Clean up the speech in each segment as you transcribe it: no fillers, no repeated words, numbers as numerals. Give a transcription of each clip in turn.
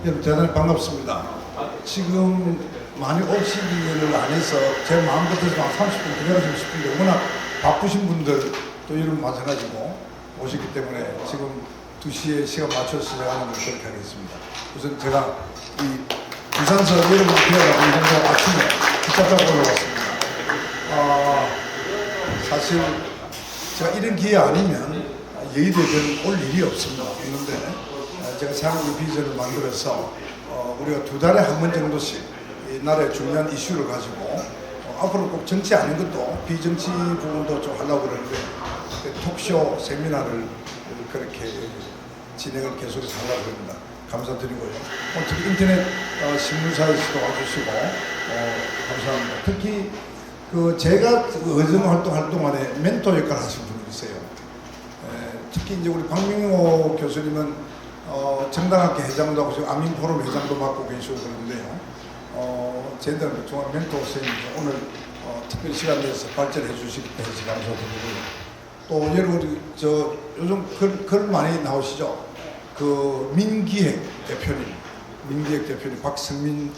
여러분 대단히 반갑습니다. 지금 많이 오시기를 안 해서 제 마음 같아서 한 30분 기다려주고 싶은데 워낙 바쁘신 분들 또 여러분 마찬가지고 오셨기 때문에 지금 2시에 시간 맞춰서 시작하는 걸 그렇게 하겠습니다. 우선 제가 이 부산서 여러분 기다려가고 이 정도 아침에 기차 타고 올라왔습니다. 사실 제가 이런 기회 아니면 여의도에 올 일이 없습니다. 그런데 제가 상황 비전을 만들어서 우리가 2달에 한 번 정도씩 이 나라의 중요한 이슈를 가지고 앞으로 꼭 정치 아닌 것도 비정치 부분도 좀 하려고 그러는데 톡쇼 세미나를 그렇게 진행을 계속해서 하려고 합니다. 감사드리고요. 특히 인터넷 신문사에서도 와주시고 감사합니다. 특히 제가 의정 활동할 동안에 멘토 역할을 하신 분이 있어요. 특히 이제 우리 박명호 교수님은 정당학회 회장도 하고 지금 아민포럼 회장도 맡고 계시고 그러는데요. 저희들은 중앙 멘토 선생님 오늘 특별히 시간 내서 발전해 주시기 때문에 감사드리고요. 또 여러분 요즘 글 많이 나오시죠? 민기획 대표님 박성민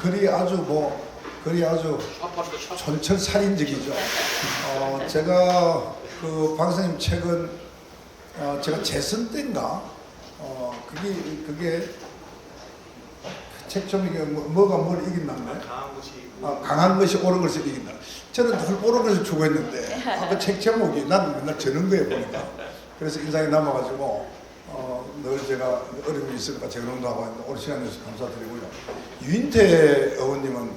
글이 아주 촌철살인적이죠. 제가 박 선생님 책은 제가 재선 때인가 그게 책 제목이 뭐가 뭘 이긴다네. 강한 것이 옳은 것을 이긴다. 저는 늘 옳은 것을 추구했는데 그 책 제목이 난 맨날 저는 거에 보니까 그래서 인상이 남아가지고 늘 제가 어려움이 있으니까 재론도 하고 있는데 오늘 시간 내주셔서 감사드리고요. 유인태 의원님은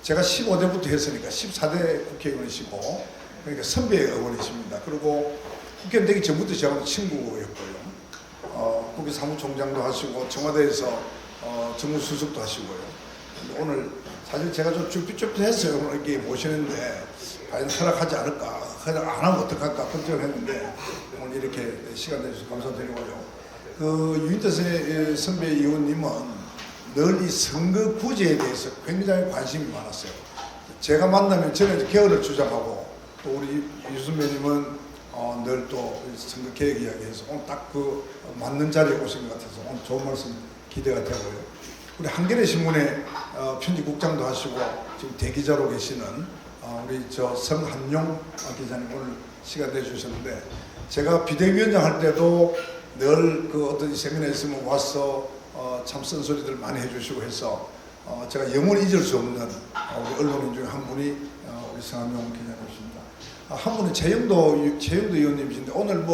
제가 15대부터 했으니까 14대 국회의원이시고 그러니까 선배 의원이십니다. 그리고 국회의원 되기 전부터 저하고 친구였고요. 국회 사무총장도 하시고 청와대에서 정무수석도 하시고요. 오늘 사실 제가 좀 쭈삣쭈삣했어요. 오늘 이렇게 모시는데 과연 허락하지 않을까, 허락 안 하면 어떡할까 걱정을 했는데 오늘 이렇게 시간 내주셔서 감사드리고요. 유인태 선배 의원님은 늘 이 선거구제에 대해서 굉장히 관심이 많았어요. 제가 만나면 저는 개헌을 주장하고 또 우리 유 선배님은 늘 또 선거 계획 이야기해서 오늘 딱 맞는 자리에 오신 것 같아서 오늘 좋은 말씀 기대가 되고요. 우리 한겨레 신문에 편집국장도 하시고 지금 대기자로 계시는 우리 성한용 기자님 오늘 시간 내주셨는데 제가 비대위원장 할 때도 늘 어떤 세미나에 있으면 와서 참 쓴소리들 많이 해주시고 해서 제가 영원히 잊을 수 없는 우리 언론인 중에 한 분이 우리 성한용 기자님이십니다. 한 분은 최영도 의원님이신데 오늘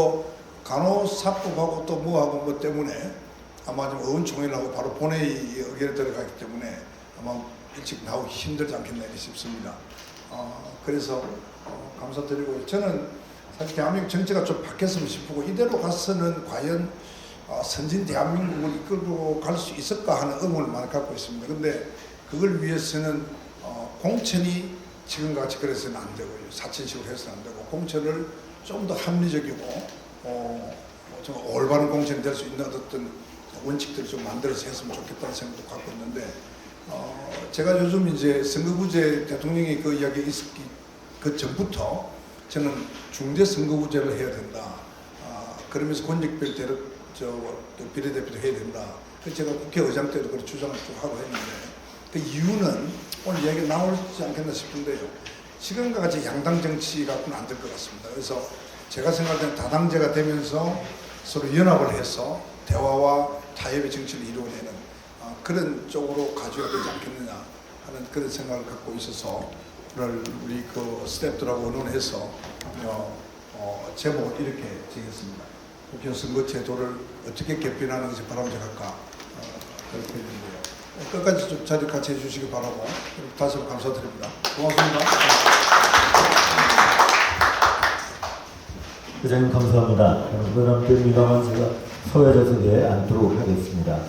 간호사법하고 또 뭐하고 때문에 아마 좀 의원총회하고 바로 본회의 의견에 들어가기 때문에 아마 일찍 나오기 힘들지 않겠나 싶습니다. 그래서 감사드리고 저는 사실 대한민국 정치가 좀 바뀌었으면 싶고 이대로 가서는 과연 선진 대한민국을 이끌고 갈 수 있을까 하는 의문을 많이 갖고 있습니다. 그런데 그걸 위해서는 공천이 지금같이 그래서는 안 되고요. 사천식으로 해서는 안 되고 공천을 좀 더 합리적이고 좀 올바른 공천이 될 수 있는 어떤 원칙들을 좀 만들어서 했으면 좋겠다는 생각도 갖고 있는데 제가 요즘 이제 선거구제 대통령이 그 이야기 있었기 그 전부터 저는 중대 선거구제를 해야 된다. 그러면서 권역별 비례대표도 해야 된다. 그래서 제가 국회의장 때도 그런 주장을 쭉 하고 했는데 그 이유는 오늘 이야기가 나오지 않겠나 싶은데요. 지금과 같이 양당 정치 갖고는 안 될 것 같습니다. 그래서 제가 생각할 때는 다당제가 되면서 서로 연합을 해서 대화와 타협의 정치를 이루어내는 그런 쪽으로 가져야 되지 않겠느냐 하는 그런 생각을 갖고 있어서 오늘 우리 스태프들하고 의논해서 제목을 이렇게 정했습니다. 국회 선거 제도를 어떻게 개편하는 것이 바람직할까 그렇게 했는데요. 끝까지 좀 자리 같이 해주시기 바라고 다시 한번 감사드립니다. 고맙습니다. 회장님 감사합니다. 그럼 민감한 제가 서회자석에 앉도록 하겠습니다.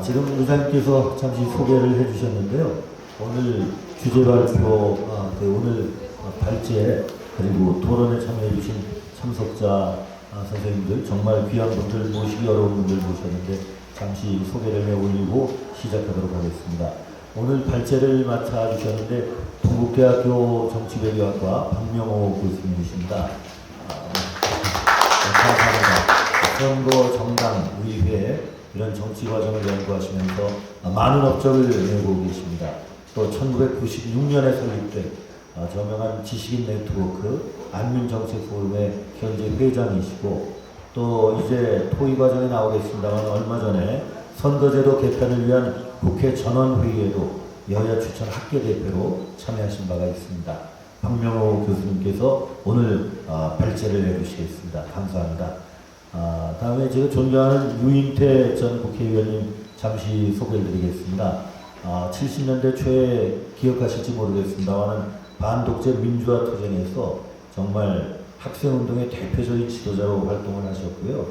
지금 의장님께서 잠시 소개를 해주셨는데요. 오늘 주제 발표, 오늘 발제 그리고 토론에 참여해주신 참석자 선생님들 정말 귀한 분들 모시기 어려운 분들 모셨는데 잠시 소개를 해올리고 시작하도록 하겠습니다. 오늘 발제를 맡아주셨는데 동국대학교 정치외교학과 박명호 교수님이십니다. 감사합니다. 선거 정당 의회 이런 정치 과정을 연구하시면서 많은 업적을 내고 계십니다. 또 1996년에 설립된 저명한 지식인 네트워크 안민정책포럼의 현재 회장이시고, 또 이제 토의 과정에 나오겠습니다만 얼마 전에 선거제도 개편을 위한 국회 전원회의에도 여야 추천 학계 대표로 참여하신 바가 있습니다. 박명호 교수님께서 오늘 발제를 해주시겠습니다. 감사합니다. 다음에 제가 존경하는 유인태 전 국회의원님 잠시 소개를 드리겠습니다. 70년대 초에 기억하실지 모르겠습니다만 반독재 민주화 투쟁에서 정말 학생운동의 대표적인 지도자로 활동을 하셨고요.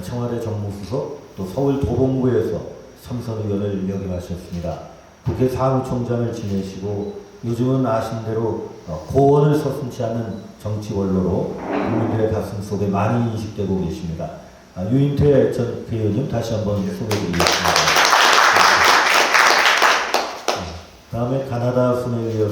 청와대 정무수석, 또 서울 도봉구에서 삼선 의원을 역임하셨습니다. 국회 사무총장을 지내시고 요즘은 아신 대로 고언을 서슴지 않는 정치 원로로 국민들의 가슴 속에 많이 인식되고 계십니다. 유인태 전 국회의원님 다시 한번 소개해드리겠습니다. 다음에 가나다 순회에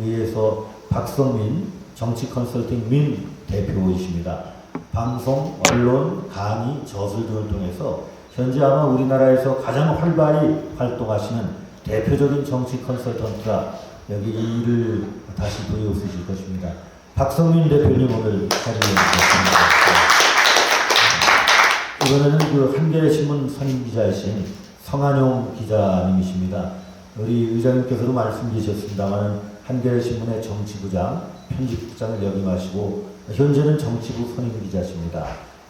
의해서 박성민 정치 컨설팅 민 대표이십니다. 방송, 언론, 강의, 저술 등을 통해서 현재 아마 우리나라에서 가장 활발히 활동하시는 대표적인 정치 컨설턴트가 여기 이 일을 다시 도려쓰실 것입니다. 박성민 대표님 오늘 자리해 주셨습니다. 이번에는 그 한겨레신문 선임기자이신 성한용 기자님이십니다. 우리 의장님께서도 말씀주셨습니다만 한겨레신문의 정치부장, 편집부장을 역임하시고 현재는 정치부 선임기자십니다.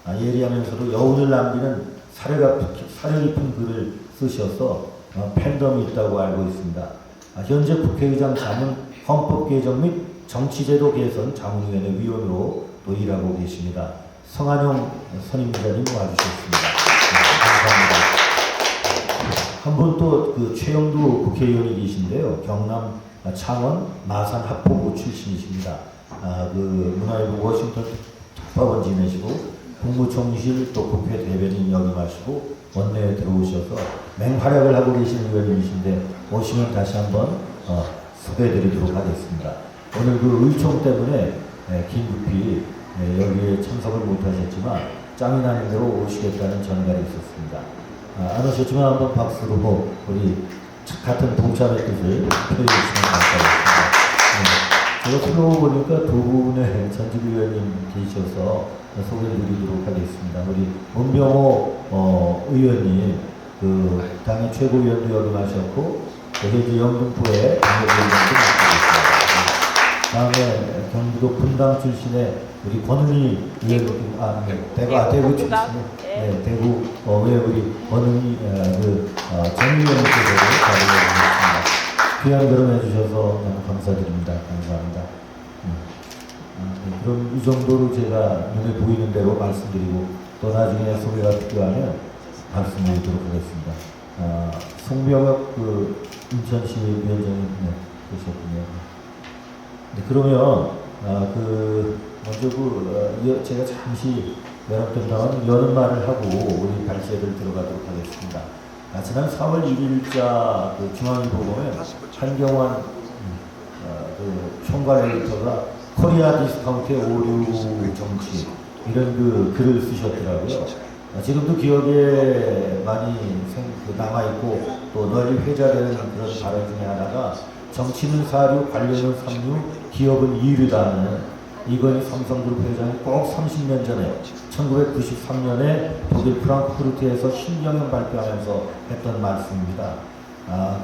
예리하면서도 여운을 남기는 사려 깊은 글을 쓰셔서 팬덤이 있다고 알고 있습니다. 현재 국회의장 자문 헌법 개정 및 정치제도 개선 자문위원회 위원으로 또 일하고 계십니다. 성한용 선임기자님 와주셨습니다. 감사합니다. 한 분 또 그 최영두 국회의원이 계신데요. 경남 창원 마산 합포구 출신이십니다. 그 문화일보 워싱턴 특파원 지내시고 국무총리실 또 국회 대변인 역임하시고 원내에 들어오셔서 맹활약을 하고 계시는 의원님이신데 오시면 다시 한번 소개해드리도록 하겠습니다. 오늘 그 의총 때문에 긴급히 여기에 참석을 못하셨지만 짬이 나는 대로 오시겠다는 전달이 있었습니다. 안 오셨지만 한번 박수로 우리 같은 동참의 뜻을 표해주시면 감사하겠습니다. 제가 불러보니까 두 분의 전직 의원님 계셔서 소개를 드리도록 하겠습니다. 우리 문병호 의원님, 그 당의 최고위원도 역임하셨고, 현재 영등포의 당협위원장도 맡고 계십니다. 다음에 경기도 분당 출신의 우리 권은희 의원님, 대구 출신의 대구 왜 우리 권은희 전 의원님께서 자리해 주셨습니다. 귀한 결혼해 주셔서 너무 감사드립니다. 감사합니다. 그럼 이 정도로 제가 눈에 보이는 대로 말씀드리고 또 나중에 소개가 필요하면 말씀드리도록 하겠습니다. 송병혁 그 인천시 위원장님 계셨군요. 네, 그러면 먼저 제가 잠시 연합된다면 여는 말을 하고 우리 발제를 들어가도록 하겠습니다. 지난 4월 1일자 그 중앙일보 보면 한경환 총괄 에디터가 코리아 디스카운트의 오류 정치 이런 그 글을 쓰셨더라고요. 지금도 기억에 많이 남아있고 또 널리 회자되는 그런 발언 중에 하나가 정치는 사류, 관료는 삼류, 기업은 이류다는 이건희 삼성그룹 회장이 꼭 30년 전에 1993년에 독일 프랑크푸르트에서 신경영 발표하면서 했던 말씀입니다.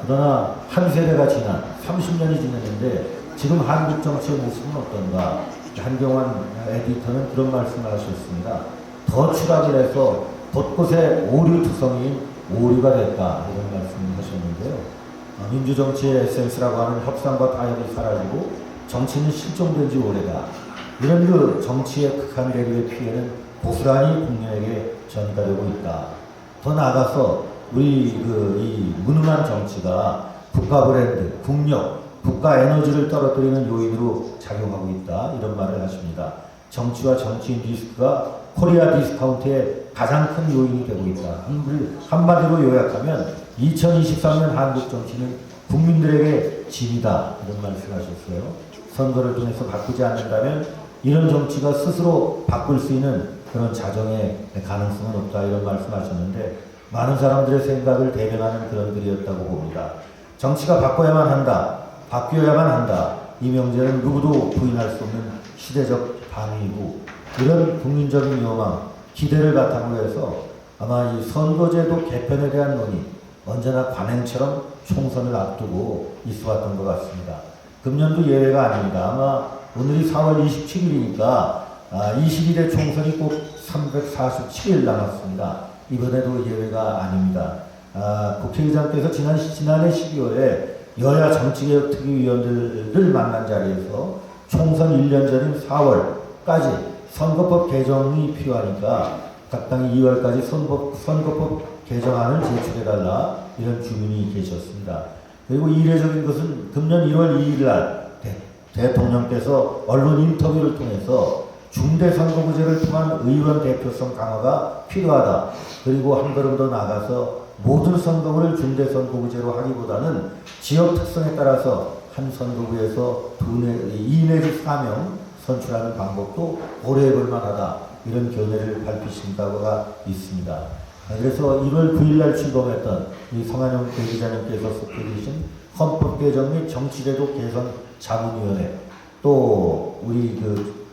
그러나 한 세대가 지난 30년이 지났는데 지금 한국 정치의 모습은 어떤가? 한경환 에디터는 그런 말씀을 하셨습니다. 더 추락을 해서 곳곳에 오류투성이인 오류가 됐다 이런 말씀을 하셨는데요. 민주정치의 에센스라고 하는 협상과 타협이 사라지고 정치는 실종된 지 오래다. 이런 그 정치의 극한 대립의 피해는 고스란히 국민에게 전가되고 있다. 더 나아가서 우리 이 무능한 정치가 국가 브랜드, 국력, 국가 에너지를 떨어뜨리는 요인으로 작용하고 있다. 이런 말을 하십니다. 정치와 정치인 리스크가 코리아 디스카운트의 가장 큰 요인이 되고 있다. 한마디로 요약하면 2023년 한국 정치는 국민들에게 짐이다. 이런 말씀하셨어요. 선거를 통해서 바꾸지 않는다면 이런 정치가 스스로 바꿀 수 있는 그런 자정의 가능성은 없다 이런 말씀하셨는데 많은 사람들의 생각을 대변하는 그런 글이었다고 봅니다. 정치가 바꿔야만 한다, 바뀌어야만 한다. 이 명제는 누구도 부인할 수 없는 시대적 방위이고 이런 국민적인 요망, 기대를 바탕으로 해서 아마 이 선거제도 개편에 대한 논의 언제나 관행처럼 총선을 앞두고 있어왔던 것 같습니다. 금년도 예외가 아닙니다. 아마 오늘이 4월 27일이니까 22대 총선이 꼭 347일 남았습니다. 이번에도 예외가 아닙니다. 국회의장께서 지난해 12월에 여야 정치개혁특위위원들을 만난 자리에서 총선 1년 전인 4월까지 선거법 개정이 필요하니까 적당히 2월까지 선거법 개정안을 제출해달라 이런 주문이 계셨습니다. 그리고 이례적인 것은 금년 1월 2일 날 대통령께서 언론 인터뷰를 통해서 중대선거구제를 통한 의원 대표성 강화가 필요하다. 그리고 한 걸음 더 나아가서 모든 선거구를 중대선거구제로 하기보다는 지역 특성에 따라서 한 선거구에서 2 내지 4명 선출하는 방법도 고려해 볼 만하다. 이런 견해를 밝히신 바가 있습니다. 그래서 1월 9일 날 출범했던 이 성한영 대기자님께서 속해 계신 헌법 개정 및 정치제도 개선 자문위원회 또 우리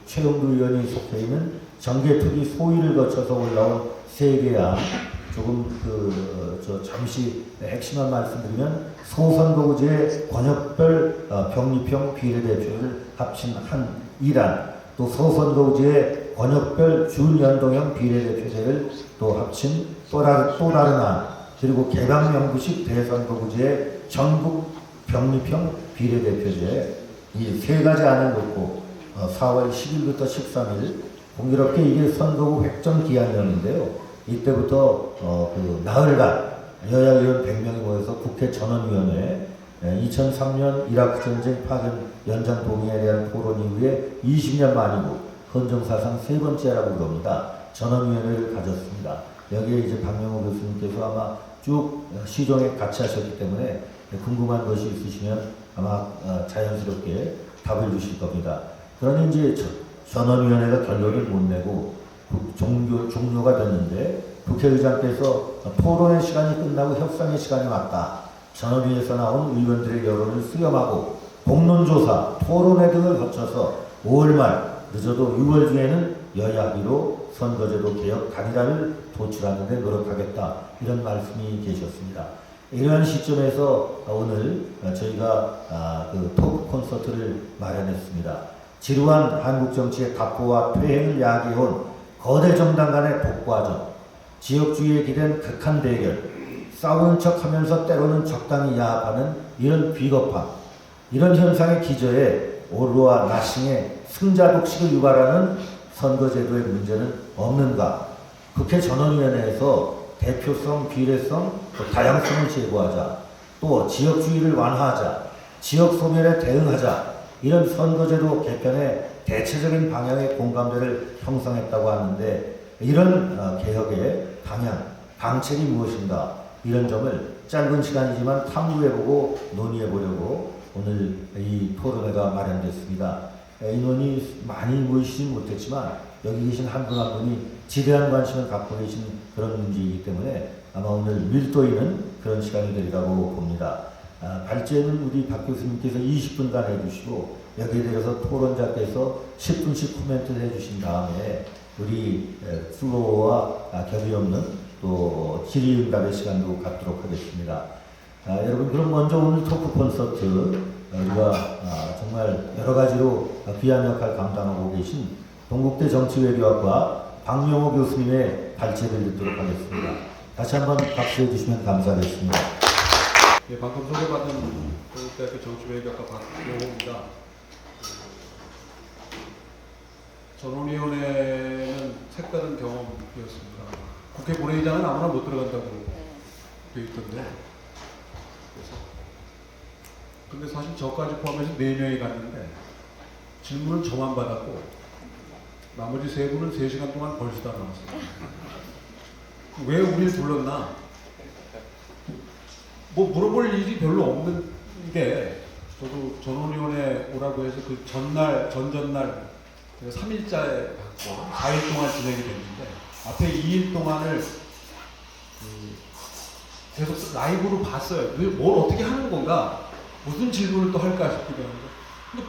최영두 의원이 속해 있는 정개특위 소위를 거쳐서 올라온 세 개야 조금 잠시 핵심만 말씀드리면 소선거구제 권역별 병립형 비례대표를 합친 한 일안 또 소선거구제 권역별 준연동형 비례대표제를 또 합친 또 다른 안 그리고 개방명부식 대선거구제 전국 병립형 비례대표제 이 세 가지 안을 놓고 4월 10일부터 13일 공교롭게 이게 선거구 획정 기한이었는데요. 이때부터 나흘간 여야 의원 100명이 모여서 국회 전원위원회 2003년 이라크 전쟁 파견 연장 동의에 대한 토론 이후에 20년 만이고 헌정사상 세 번째라고 그럽니다. 전원위원회를 가졌습니다. 여기에 이제 박명호 교수님께서 아마 쭉 시종에 같이 하셨기 때문에 궁금한 것이 있으시면 아마 자연스럽게 답을 주실 겁니다. 그러니 이제 전원위원회가 결론을 못 내고 종료가 됐는데 국회의장께서 토론의 시간이 끝나고 협상의 시간이 왔다. 전원위에서 나온 의원들의 여론을 수렴하고 공론조사, 토론회 등을 거쳐서 5월 말 늦어도 6월 중에는 여야 합의로 선거제도 개혁 단일화를 도출하는 데 노력하겠다. 이런 말씀이 계셨습니다. 이러한 시점에서 오늘 저희가 토크 콘서트를 마련했습니다. 지루한 한국 정치의 답보와 퇴행을 야기해온 거대 정당 간의 독과점, 지역주의에 기댄 극한 대결, 싸우는 척하면서 때로는 적당히 야합하는 이런 비겁함, 이런 현상의 기저에 오르와 나싱의 승자 독식을 유발하는 선거제도의 문제는 없는가? 국회 전원위원회에서 대표성, 비례성, 또 다양성을 제고하자, 또 지역주의를 완화하자, 지역 소멸에 대응하자, 이런 선거제도 개편의 대체적인 방향의 공감대를 형성했다고 하는데 이런 개혁의 방향, 방책이 무엇인가 이런 점을 짧은 시간이지만 탐구해보고 논의해보려고 오늘 이 토론회가 마련됐습니다. 인원이 많이 모이시진 못했지만 여기 계신 한 분 한 분이 지대한 관심을 갖고 계신 그런 문제이기 때문에 아마 오늘 밀도 있는 그런 시간이 되리라고 봅니다. 발제는 우리 박 교수님께서 20분간 해주시고 여기에 대해서 토론자께서 10분씩 코멘트를 해주신 다음에 우리 플로어와 겹이 없는 또 질의응답의 시간도 갖도록 하겠습니다. 여러분 그럼 먼저 오늘 토크 콘서트 우리가 정말 여러 가지로 귀한 역할 감당하고 계신 동국대 정치외교학과 박명호 교수님의 발제를 듣도록 하겠습니다. 다시 한번 박수해 주시면 감사하겠습니다. 예, 방금 소개받은 동국대학교 정치외교학과 박명호입니다. 전원위원회는 색다른 경험이었습니다. 국회 본회의장은 아무나 못 들어간다고 되어 있던데. 근데 사실 저까지 포함해서 4명이 갔는데 질문은 저만 받았고 나머지 3분은 3시간 동안 벌써 다 나왔어요. 왜 우리를 불렀나? 뭐 물어볼 일이 별로 없는 게 저도 전원위원회 오라고 해서 그 전날, 전전날 3일째 받고 4일 동안 진행이 됐는데 앞에 2일 동안을 계속 라이브로 봤어요. 뭘 어떻게 하는 건가? 무슨 질문을 또 할까 싶기도 하는데 근데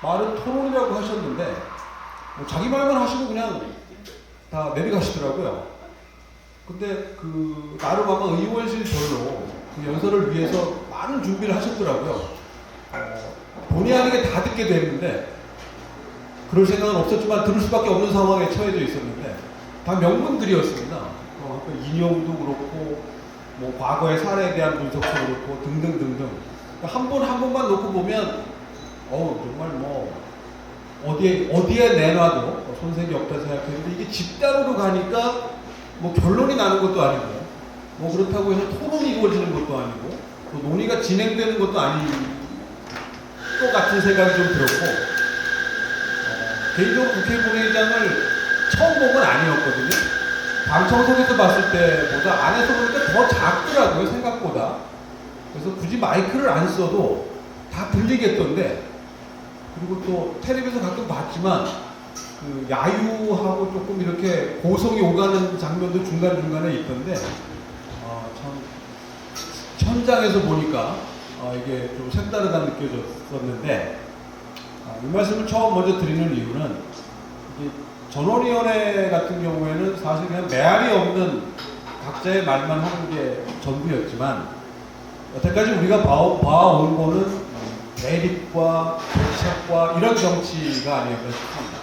말은 토론이라고 하셨는데 뭐 자기 말만 하시고 그냥 다 내려가시더라고요. 근데 그 나름 아마 의원실 별로 그 연설을 위해서 많은 준비를 하셨더라고요. 본의 아니게 다 듣게 됐는데 그럴 생각은 없었지만 들을 수밖에 없는 상황에 처해져 있었는데 다 명문들이었습니다. 그러니까 인용도 그렇고 뭐 과거의 사례에 대한 분석도 그렇고 등등등등 한 분 한 분만 놓고 보면 정말 뭐 어디에 내놔도 손색이 없다 생각했는데 이게 집단으로 가니까 뭐 결론이 나는 것도 아니고 뭐 그렇다고 해서 토론이 이루어지는 것도 아니고 또 논의가 진행되는 것도 아닌 것 같은 생각이 좀 들었고 개인적으로 국회 본회의장을 처음 본 건 아니었거든요. 방청석에서 봤을 때보다 안에서 보니까 더 작더라고요, 생각보다. 그래서 굳이 마이크를 안 써도 다 들리겠던데 그리고 또 텔레비에서 가끔 봤지만 그 야유하고 조금 이렇게 고성이 오가는 장면도 중간중간에 있던데 참 현장에서 보니까 이게 좀 색다르다 느껴졌었는데 이 말씀을 처음 먼저 드리는 이유는 전원위원회 같은 경우에는 사실 그냥 메아리 없는 각자의 말만 하는 게 전부였지만 여태까지 우리가 봐온 거는 대립과 교착과 이런 정치가 아니었나 싶습니다.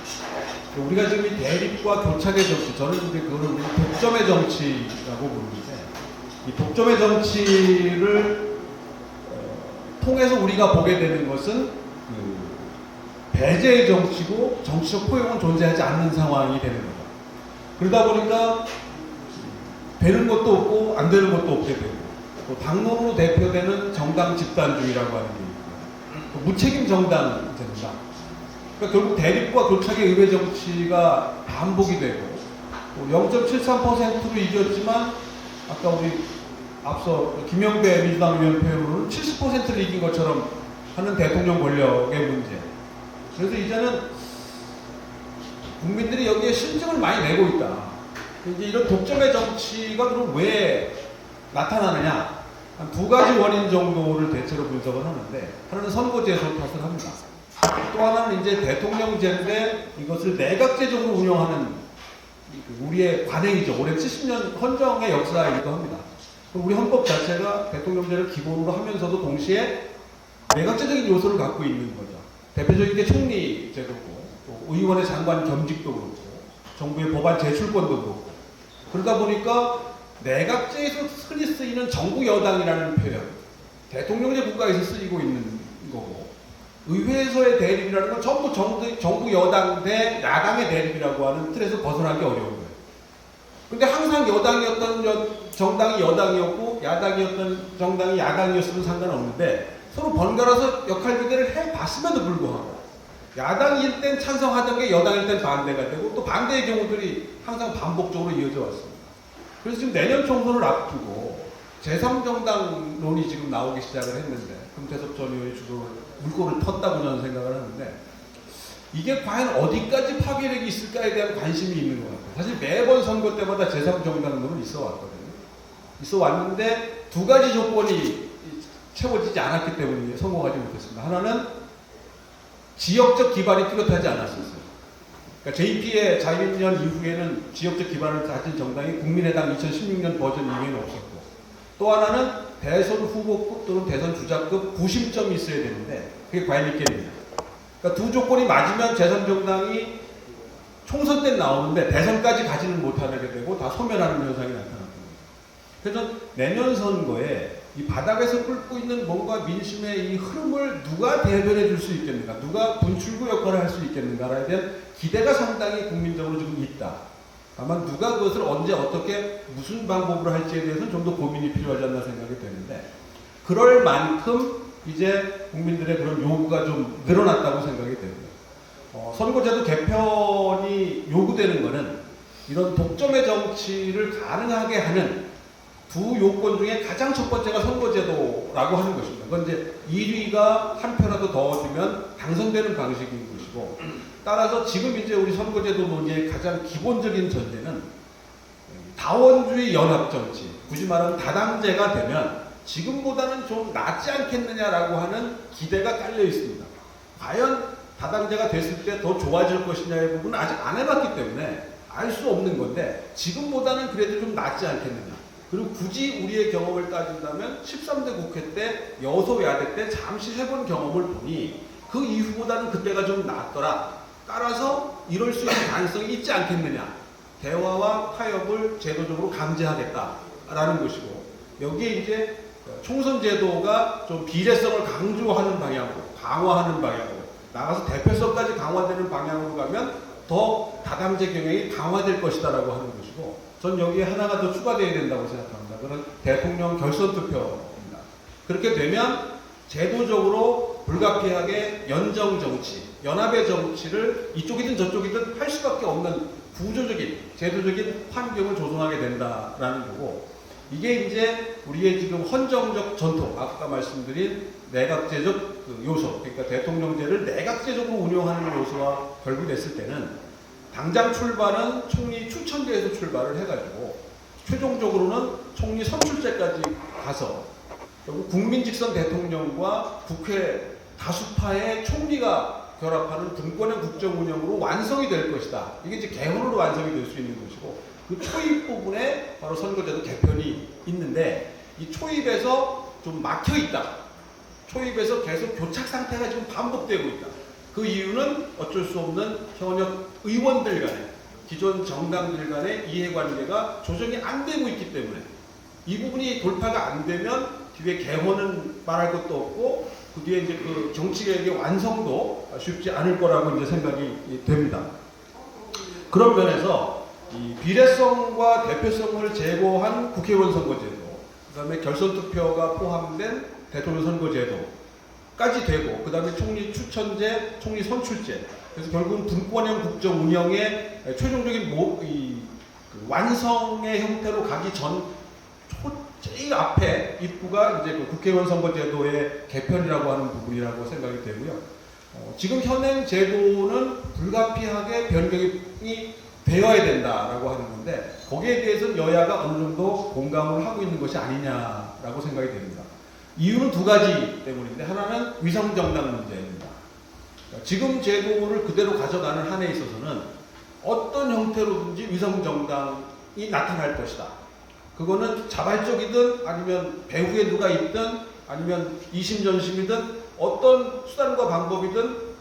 우리가 지금 이 대립과 교착의 정치, 저는 이제 그거를 독점의 정치라고 부르는데 이 독점의 정치를 통해서 우리가 보게 되는 것은 배제의 정치고 정치적 포용은 존재하지 않는 상황이 되는 거죠. 그러다 보니까 되는 것도 없고 안 되는 것도 없게 되고 또 당론으로 대표되는 정당 집단주의라고 하는 게 있고 무책임 정당 정당. 그러니까 결국 대립과 교착의 의회 정치가 반복이 되고 0.73%로 이겼지만 아까 우리 앞서 김영배 민주당 의원 표현으로는 70%를 이긴 것처럼 하는 대통령 권력의 문제. 그래서 이제는 국민들이 여기에 심증을 많이 내고 있다. 이제 이런 독점의 정치가 그럼 왜 나타나느냐? 한 두 가지 원인 정도를 대체로 분석을 하는데 하나는 선거제도 탓을 합니다. 또 하나는 이제 대통령제인데 이것을 내각제적으로 운영하는 우리의 관행이죠. 올해 70년 헌정의 역사이기도 합니다. 우리 헌법 자체가 대통령제를 기본으로 하면서도 동시에 내각제적인 요소를 갖고 있는 거죠. 대표적인 게 총리 제도고 또 의원의 장관 겸직도 그렇고 정부의 법안 제출권도 그렇고 그러다 보니까 내각제에서 흔히 쓰이는 정부 여당이라는 표현 대통령제 국가에서 쓰이고 있는 거고 의회에서의 대립이라는 건 전부 정부 여당 대 야당의 대립이라고 하는 틀에서 벗어나기 어려운 거예요. 근데 항상 여당이었던 정당이 여당이었고 야당이었던 정당이 야당이었으면 상관없는데 서로 번갈아서 역할 기대를 해봤음에도 불구하고 야당일 땐 찬성하던 게 여당일 땐 반대가 되고 또 반대의 경우들이 항상 반복적으로 이어져 왔습니다. 그래서 지금 내년 총선을 앞두고 제3정당론이 지금 나오기 시작을 했는데 금태섭 전 의원이 주로 물꼬를 텄다고 저는 생각을 하는데 이게 과연 어디까지 파괴력이 있을까에 대한 관심이 있는 것 같아요. 사실 매번 선거 때마다 제3정당론은 있어 왔거든요. 있어 왔는데 두 가지 조건이 채워지지 않았기 때문에 성공하지 못했습니다. 하나는 지역적 기반이 뚜렷하지 않았었어요. 그러니까 JP의 자유인년 이후에는 지역적 기반을 가진 정당이 국민의당 2016년 버전 이후에는 없었고 또 하나는 대선 후보급 또는 대선 주자급 구심점이 있어야 되는데 그게 과연 있겠느냐. 그러니까 두 조건이 맞으면 제3정당이 총선 때 나오는데 대선까지 가지는 못하게 되고 다 소멸하는 현상이 나타납니다. 그래서 내년 선거에 이 바닥에서 끓고 있는 뭔가 민심의 이 흐름을 누가 대변해 줄 수 있겠는가, 누가 분출구 역할을 할 수 있겠는가에 대한 기대가 상당히 국민적으로 지금 있다. 다만 누가 그것을 언제 어떻게 무슨 방법으로 할지에 대해서는 좀 더 고민이 필요하지 않나 생각이 되는데 그럴 만큼 이제 국민들의 그런 요구가 좀 늘어났다고 생각이 됩니다. 선거제도 개편이 요구되는 것은 이런 독점의 정치를 가능하게 하는 두 요건 중에 가장 첫 번째가 선거제도라고 하는 것입니다. 그건 이제 1위가 한 표라도 더 얻으면 당선되는 방식인 것이고 것이고, 따라서 지금 이제 우리 선거제도 논의의 가장 기본적인 전제는 다원주의 연합정치, 굳이 말하면 다당제가 되면 지금보다는 좀 낫지 않겠느냐라고 하는 기대가 깔려 있습니다. 과연 다당제가 됐을 때 더 좋아질 것이냐의 부분은 아직 안 해봤기 때문에 알 수 없는 건데, 지금보다는 그래도 좀 낫지 않겠느냐. 그리고 굳이 우리의 경험을 따진다면 13대 국회 때 여소야대 때 잠시 해본 경험을 보니 그 이후보다는 그때가 좀 낫더라. 따라서 이럴 수 있는 가능성이 있지 않겠느냐. 대화와 타협을 제도적으로 강제하겠다라는 것이고, 여기에 이제 총선 제도가 좀 비례성을 강조하는 방향으로, 강화하는 방향으로, 나가서 대표성까지 강화되는 방향으로 가면 더 다당제 경향이 강화될 것이다라고 하는 것이고, 전 여기에 하나가 더 추가되어야 된다고 생각합니다. 그건 대통령 결선 투표입니다. 그렇게 되면 제도적으로 불가피하게 연정 정치, 연합의 정치를 이쪽이든 저쪽이든 할 수밖에 없는 구조적인, 제도적인 환경을 조성하게 된다라는 거고, 이게 이제 우리의 지금 헌정적 전통, 아까 말씀드린 내각제적 그 요소, 그러니까 대통령제를 내각제적으로 운영하는 요소와 결부됐을 때는 당장 출발은 총리 추천제에서 출발을 해가지고 최종적으로는 총리 선출제까지 가서 결국 국민 직선 대통령과 국회 다수파의 총리가 결합하는 분권형 국정 운영으로 완성이 될 것이다. 이게 이제 개헌으로 완성이 될 수 있는 것이고, 그 초입 부분에 바로 선거제도 개편이 있는데, 이 초입에서 좀 막혀 있다. 초입에서 계속 교착 상태가 지금 반복되고 있다. 그 이유는 어쩔 수 없는 현역 의원들 간에, 기존 정당들 간의 이해관계가 조정이 안 되고 있기 때문에, 이 부분이 돌파가 안 되면 뒤에 개헌은 말할 것도 없고, 그 뒤에 이제 그 정치개혁의 완성도 쉽지 않을 거라고 이제 생각이 됩니다. 그런 면에서 이 비례성과 대표성을 제고한 국회의원 선거제도, 그 다음에 결선 투표가 포함된 대통령 선거제도까지 되고, 그 다음에 총리 추천제, 총리 선출제, 그래서 결국은 분권형 국정 운영의 최종적인 그 완성의 형태로 가기 전 제일 앞에 입구가 이제 그 국회의원 선거제도의 개편이라고 하는 부분이라고 생각이 되고요. 지금 현행 제도는 불가피하게 변경이 되어야 된다라고 하는 건데, 거기에 대해서는 여야가 어느 정도 공감을 하고 있는 것이 아니냐라고 생각이 됩니다. 이유는 두 가지 때문인데, 하나는 위성정당 문제입니다. 지금 제도를 그대로 가져가는 한에 있어서는 어떤 형태로든지 위성정당이 나타날 것이다. 그거는 자발적이든 아니면 배후에 누가 있든 아니면 이심전심이든 어떤 수단과 방법이든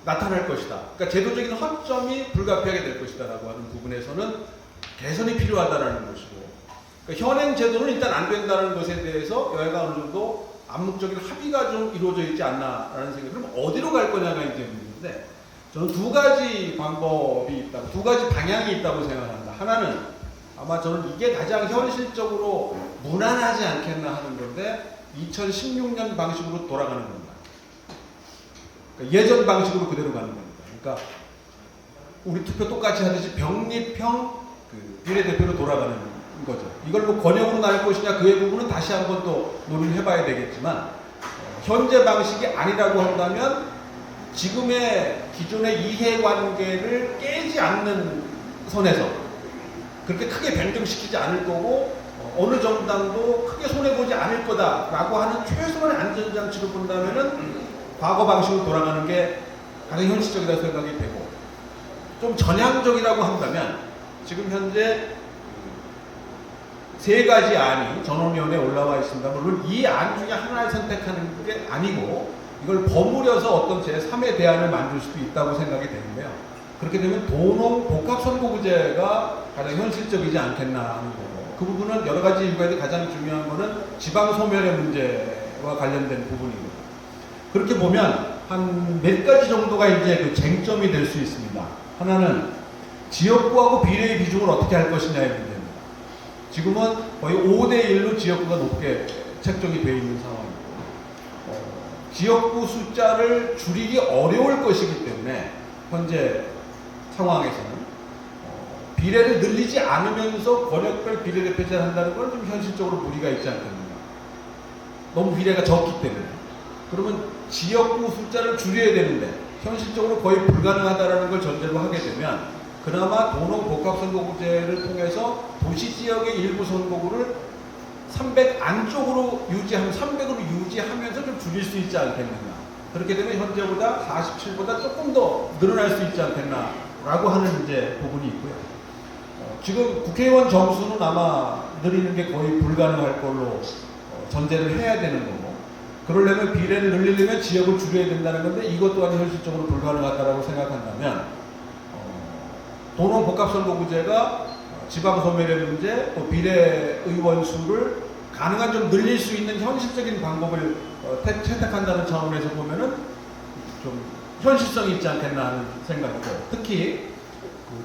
나타날 것이다. 그러니까 제도적인 허점이 불가피하게 될 것이다라고 하는 부분에서는 개선이 필요하다라는 것이고, 그러니까 현행 제도는 일단 안 된다는 것에 대해서 여야가 어느 정도 암묵적인 합의가 좀 이루어져 있지 않나라는 생각이. 그럼 어디로 갈 거냐가 이제 문제인데, 저는 두 가지 방법이 있다고, 두 가지 방향이 있다고 생각합니다. 하나는 아마 저는 이게 가장 현실적으로 무난하지 않겠나 하는 건데, 2016년 방식으로 돌아가는 겁니다. 그러니까 예전 방식으로 그대로 가는 겁니다. 그러니까 우리 투표 똑같이 하듯이 병립형 그 비례대표로 돌아가는 거죠. 이걸 뭐 권역으로 나눌 것이냐, 그의 부분은 다시 한번 또 논의를 해봐야 되겠지만, 현재 방식이 아니라고 한다면 지금의 기존의 이해관계를 깨지 않는 선에서 그렇게 크게 변경시키지 않을 거고, 어느 정당도 크게 손해보지 않을 거다라고 하는 최소한의 안전장치로 본다면은 과거 방식으로 돌아가는 게 가장 현실적이라고 생각이 되고, 좀 전향적이라고 한다면 지금 현재 세 가지 안이 전원위원회에 올라와 있습니다. 물론 이 안 중에 하나를 선택하는 게 아니고 이걸 버무려서 어떤 제3의 대안을 만들 수도 있다고 생각이 되는데요. 그렇게 되면 도농 복합선거구제가 가장 현실적이지 않겠나 하는 거고, 그 부분은 여러 가지 이유가 있는데 가장 중요한 거는 지방 소멸의 문제와 관련된 부분입니다. 그렇게 보면 한 몇 가지 정도가 이제 그 쟁점이 될 수 있습니다. 하나는 지역구하고 비례의 비중을 어떻게 할 것이냐의 문제입니다. 지금은 거의 5대1로 지역구가 높게 책정이 되어 있는 상황이고, 지역구 숫자를 줄이기 어려울 것이기 때문에 현재 상황에서는 비례를 늘리지 않으면서 권역별 비례대표제를 한다는 건 좀 현실적으로 무리가 있지 않겠는가. 너무 비례가 적기 때문에. 그러면 지역구 숫자를 줄여야 되는데 현실적으로 거의 불가능하다라는 걸 전제로 하게 되면 그나마 도농 복합선거구제를 통해서 도시 지역의 일부 선거구를 300 안쪽으로 유지하면 300으로 유지하면서 좀 줄일 수 있지 않겠느냐. 그렇게 되면 현재보다 47보다 조금 더 늘어날 수 있지 않겠나라고 하는 이제 부분이 있고요. 지금 국회의원 정수는 아마 늘리는 게 거의 불가능할 걸로 전제를 해야 되는 거고, 그러려면 비례를 늘리려면 지역을 줄여야 된다는 건데 이것 또한 현실적으로 불가능하다고 생각한다면 도농 복합선거구제가 지방소멸의 문제, 또 비례의원 수를 가능한 좀 늘릴 수 있는 현실적인 방법을 채택한다는 차원에서 보면은 좀 현실성이 있지 않겠나 하는 생각이고, 특히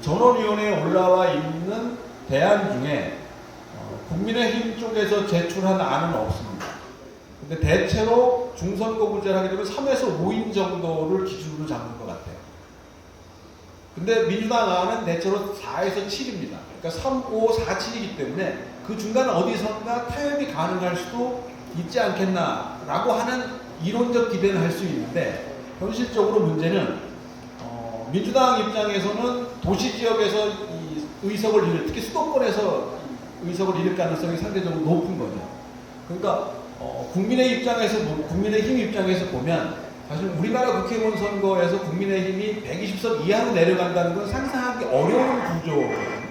전원위원회에 올라와 있는 대안 중에 국민의힘 쪽에서 제출한 안은 없습니다. 근데 대체로 중선거구제를 하게 되면 3에서 5인 정도를 기준으로 잡는 것 같아요. 근데 민주당 안은 대체로 4에서 7입니다. 그러니까 3, 5, 4, 7이기 때문에 그 중간 어디선가 타협이 가능할 수도 있지 않겠나라고 하는 이론적 기대는 할 수 있는데, 현실적으로 문제는 민주당 입장에서는 도시 지역에서 이 의석을 잃을, 특히 수도권에서 의석을 잃을 가능성이 상대적으로 높은 거죠. 그러니까 국민의힘 입장에서 보면 사실 우리나라 국회의원 선거에서 국민의힘이 120석 이하로 내려간다는 건 상상하기 어려운 구조거든요.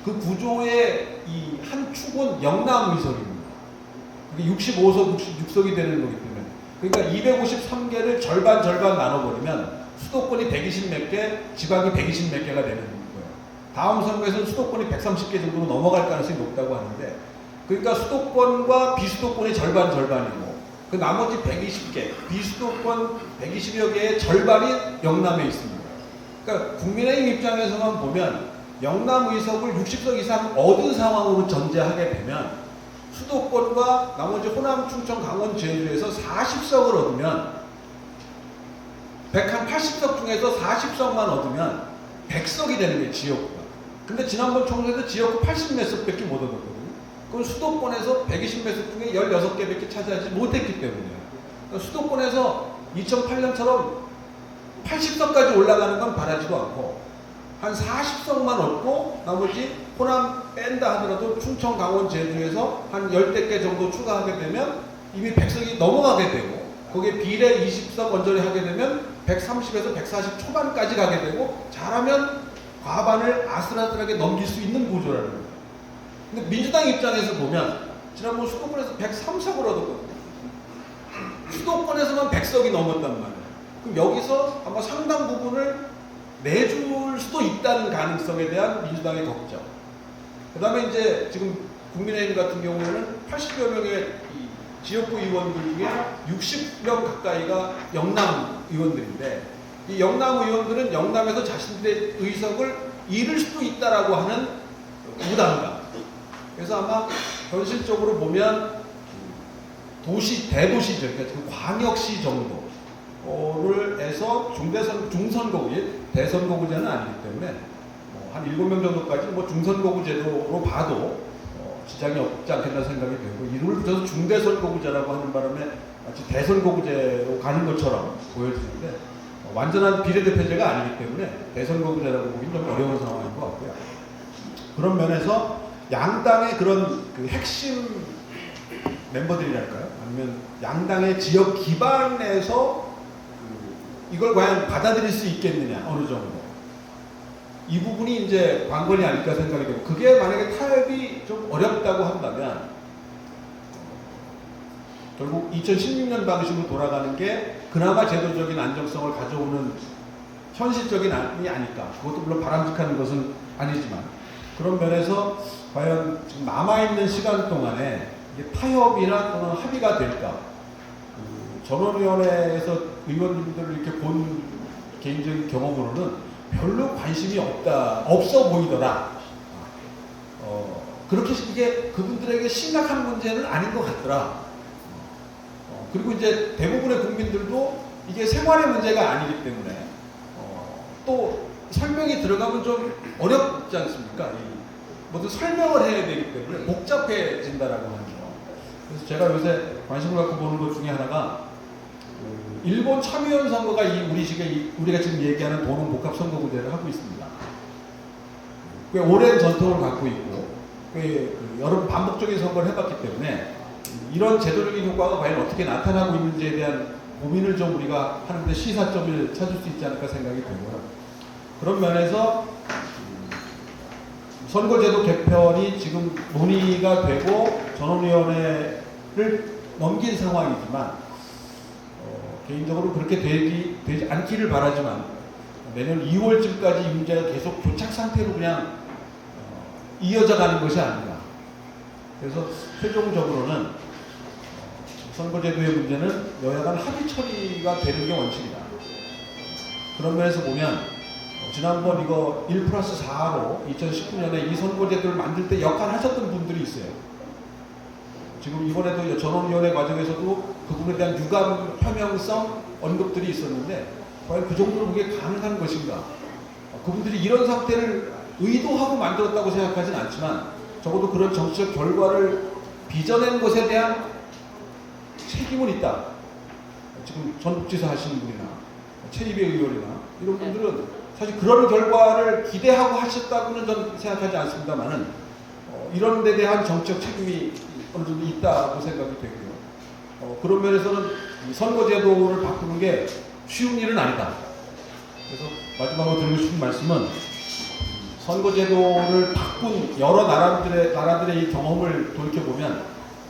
그 구조의 이 한 축은 영남 의석입니다. 그게 65석, 66석이 되는 거기 때문에. 그러니까 253개를 절반 나눠버리면 수도권이 120 몇 개, 지방이 120 몇 개가 되는 거예요. 다음 선거에서는 수도권이 130개 정도로 넘어갈 가능성이 높다고 하는데, 그러니까 수도권과 비수도권이 절반이고 그 나머지 120개, 비수도권 120여 개의 절반이 영남에 있습니다. 그러니까 국민의힘 입장에서만 보면 영남 의석을 60석 이상 얻은 상황으로 전제하게 되면 수도권과 나머지 호남, 충청, 강원, 제주에서 40석을 얻으면 180석 중에서 40석만 얻으면 100석이 되는 게 지역구가. 근데 지난번 총선에서 지역구 80몇 석밖에 못 얻었거든요. 그건 수도권에서 120몇 석 중에 16개밖에 차지하지 못했기 때문이에요. 그러니까 수도권에서 2008년처럼 80석까지 올라가는 건 바라지도 않고 한 40석만 얻고 나머지 호남 뺀다 하더라도 충청, 강원, 제주에서 한 10개 정도 추가하게 되면 이미 100석이 넘어가게 되고, 거기에 비례 20석 언저리 하게 되면 130에서 140 초반까지 가게 되고, 잘하면 과반을 아슬아슬하게 넘길 수 있는 구조라는 거예요. 근데 민주당 입장에서 보면 지난번 수도권에서 103석을 얻었거든요. 수도권에서만 100석이 넘었단 말이에요. 그럼 여기서 아마 상당 부분을 내줄 수도 있다는 가능성에 대한 민주당의 걱정. 그 다음에 이제 지금 국민의힘 같은 경우에는 80여 명의 지역구 의원들 중에 60명 가까이가 영남 의원들인데, 이 영남 의원들은 영남에서 자신들의 의석을 잃을 수도 있다라고 하는 부담감. 그래서 아마 현실적으로 보면 대도시죠. 그러니까 지금 광역시 정도를 해서 중선거구, 대선거구제는 아니기 때문에 한 7명 정도까지 중선거구제도로 봐도 지장이 없지 않겠나 생각이 되고, 이름을 붙여서 중대선거구제라고 하는 바람에 마치 대선거구제로 가는 것처럼 보여지는데 완전한 비례대표제가 아니기 때문에 대선거구제라고 보기는 좀 어려운 상황인 것 같고요. 그런 면에서 양당의 그런 그 핵심 멤버들이랄까요? 아니면 양당의 지역 기반에서 이걸 과연 받아들일 수 있겠느냐, 어느 정도. 이 부분이 이제 관건이 아닐까 생각이 되고, 그게 만약에 타협이 좀 어렵다고 한다면 결국 2016년 방식으로 돌아가는 게 그나마 제도적인 안정성을 가져오는 현실적인 안이 아닐까. 그것도 물론 바람직한 것은 아니지만, 그런 면에서 과연 지금 남아있는 시간 동안에 이게 타협이나 또는 합의가 될까. 전원위원회에서 의원님들을 이렇게 본 개인적인 경험으로는 별로 관심이 없어 보이더라. 그렇게 이게 그분들에게 심각한 문제는 아닌 것 같더라. 그리고 이제 대부분의 국민들도 이게 생활의 문제가 아니기 때문에 또 설명이 들어가면 좀 어렵지 않습니까? 모두 설명을 해야 되기 때문에 복잡해진다라고 하는 거. 그래서 제가 요새 관심을 갖고 보는 것 중에 하나가 일본 참의원 선거가 우리가 지금 얘기하는 도농 복합 선거구제를 하고 있습니다. 꽤 오랜 전통을 갖고 있고 꽤 여러 반복적인 선거를 해봤기 때문에 이런 제도적인 효과가 과연 어떻게 나타나고 있는지에 대한 고민을 좀 우리가 하는데 시사점을 찾을 수 있지 않을까 생각이 되고요. 그런 면에서 선거제도 개편이 지금 논의가 되고 전원위원회를 넘긴 상황이지만 개인적으로 그렇게 되지 않기를 바라지만 내년 2월쯤까지 이 문제가 계속 교착 상태로 그냥 이어져 가는 것이 아닌가. 그래서 최종적으로는 선거제도의 문제는 여야 간 합의 처리가 되는 게 원칙이다. 그런 면에서 보면 지난번 이거 1+4로 2019년에 이 선거제도를 만들 때 역할을 하셨던 분들이 있어요. 지금 이번에도 전원위원회 과정에서도 그분에 대한 유감 표명성 언급들이 있었는데 과연 그 정도로 그게 가능한 것인가? 그분들이 이런 상태를 의도하고 만들었다고 생각하지는 않지만 적어도 그런 정치적 결과를 빚어낸 것에 대한 책임은 있다. 지금 전북지사 하시는 분이나 최이배 의원이나 이런 분들은 사실 그런 결과를 기대하고 하셨다고는 저는 생각하지 않습니다만은 이런 데 대한 정치적 책임이 어느 정도 있다고 생각이 되고요. 그런 면에서는 선거제도를 바꾸는 게 쉬운 일은 아니다. 그래서 마지막으로 드리고 싶은 말씀은 선거제도를 바꾼 여러 나라들의 이 경험을 돌이켜보면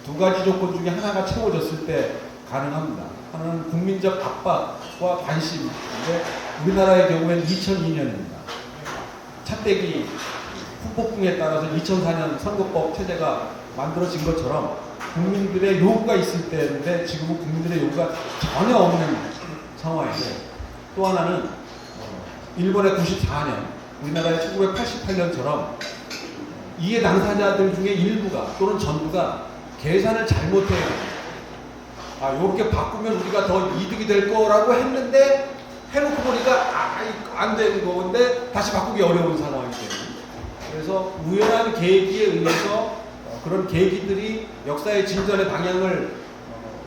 두 가지 조건 중에 하나가 채워졌을 때 가능합니다. 하나는 국민적 압박과 관심인데 우리나라의 경우에는 2002년입니다. 차떼기 후폭풍에 따라서 2004년 선거법 체제가 만들어진 것처럼 국민들의 요구가 있을 때인데 지금은 국민들의 요구가 전혀 없는 상황이고 또 하나는 일본의 94년 우리나라의 1988년처럼 이해 당사자들 중에 일부가 또는 전부가 계산을 잘못해요. 이렇게 바꾸면 우리가 더 이득이 될 거라고 했는데 해놓고 보니까 안 되는 건데 다시 바꾸기 어려운 상황이기 때문에 그래서 우연한 계기에 의해서 그런 계기들이 역사의 진전의 방향을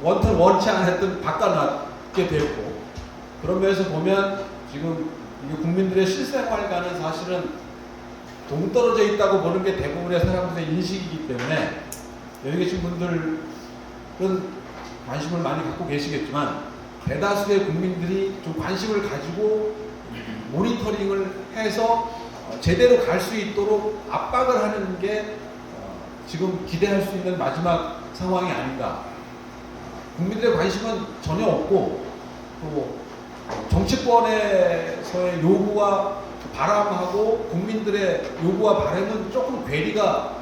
원치 않았던 바꿔놨게 되었고 그런 면에서 보면 지금 국민들의 실생활과는 사실은 동떨어져 있다고 보는 게 대부분의 사람들의 인식이기 때문에 여기 계신 분들은 관심을 많이 갖고 계시겠지만 대다수의 국민들이 좀 관심을 가지고 모니터링을 해서 제대로 갈 수 있도록 압박을 하는 게 지금 기대할 수 있는 마지막 상황이 아닌가. 국민들의 관심은 전혀 없고 또 정치권에서의 요구와 바람하고 국민들의 요구와 바람은 조금 괴리가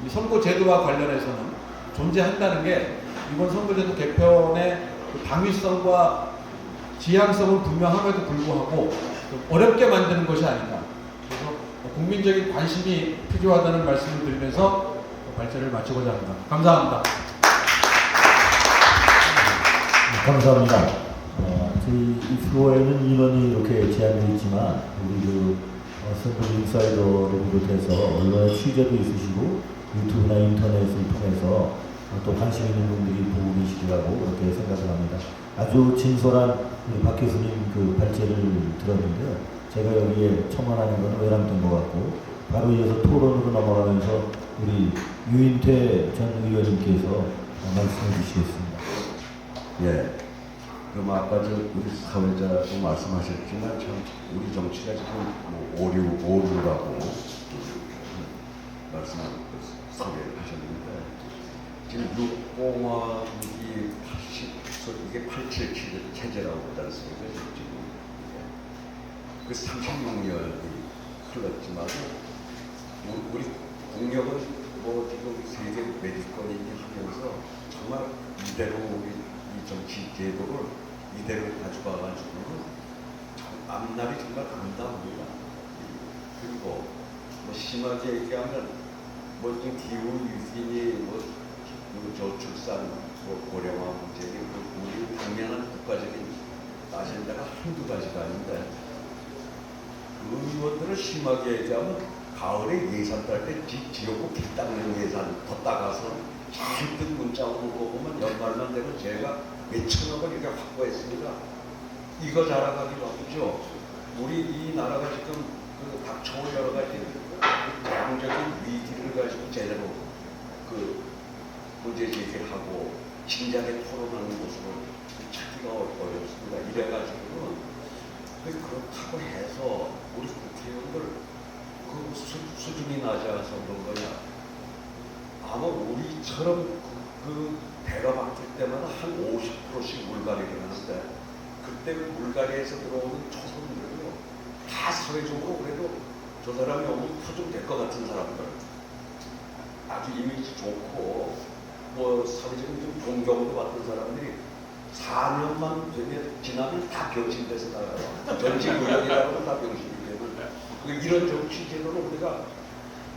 이 선거제도와 관련해서는 존재한다는 게 이번 선거제도 개편의 당위성과 지향성은 분명함에도 불구하고 어렵게 만드는 것이 아닌가. 그래서 국민적인 관심이 필요하다는 말씀을 드리면서 발제를 마치고자 합니다. 감사합니다. 감사합니다. 저희 이 프로에는 인원이 이렇게 제한되어 있지만 우리 선거 인사이더를 비롯해서 언론의 취재도 있으시고 유튜브나 인터넷을 통해서 또 관심 있는 분들이 보고 계시리라고 그렇게 생각을 합니다. 아주 진솔한 우리 박 교수님 그 발제를 들었는데요. 제가 여기에 첨언하는 것은 외람된 것 같고 바로 이어서 토론으로 넘어가면서 우리 유인태 전 의원님께서 말씀해 주시겠습니다. 예. 그럼 아까 우리 사회자도 말씀하셨지만 참 우리 정치가 지금 오류라고 소개를 하셨는데 지금 6공화국이 이게 87 체제라고 하지 않습니까? 지금 그 36년이 흘렀지만 우리 국력은 지금 세계 매기권이니 하면서 정말 이대로 우리 이 정치 제도를 이대로 가져가가지고는 앞날이 정말 안답니다. 그리고 심하게 얘기하면 지금 기후 위기니 저출산 고령화 문제니 우리 당면한 국가적인 아젠다가 한두 가지가 아닌데 의원들을 심하게 얘기하면 가을에 예산 딸 때 지역구 길 닦는 예산 더 따가서 잔뜩 문자 오는 거 보면 연말만 되면 제가 몇천억을 이렇게 확보했습니다. 이거 자랑하기 바쁘죠. 우리 이 나라가 지금 그 닥쳐온 여러 가지 대항적인 위기를 가지고 제대로 그 문제 제기하고 진작에 토론하는 모습을 찾기가 어렵습니다. 이래가지고는 그렇다고 해서 우리 국회의원들 그 수준이 낮아서 그런 거냐. 아마 우리처럼 그 배가 바뀔 때마다 한 50%씩 물갈이를 하는데 그때 물갈이에서 들어오는 초선들은요 다 사회적으로 그래도 저 사람이 오면 표준될 것 같은 사람들 아주 이미지 좋고 뭐 사회적인 좀 존경도 받던 사람들이 4년만 되면 지나면 다 병신돼서 나가요. 전직 의원이라고 다 병신이 되면 이런 정치 제도를 우리가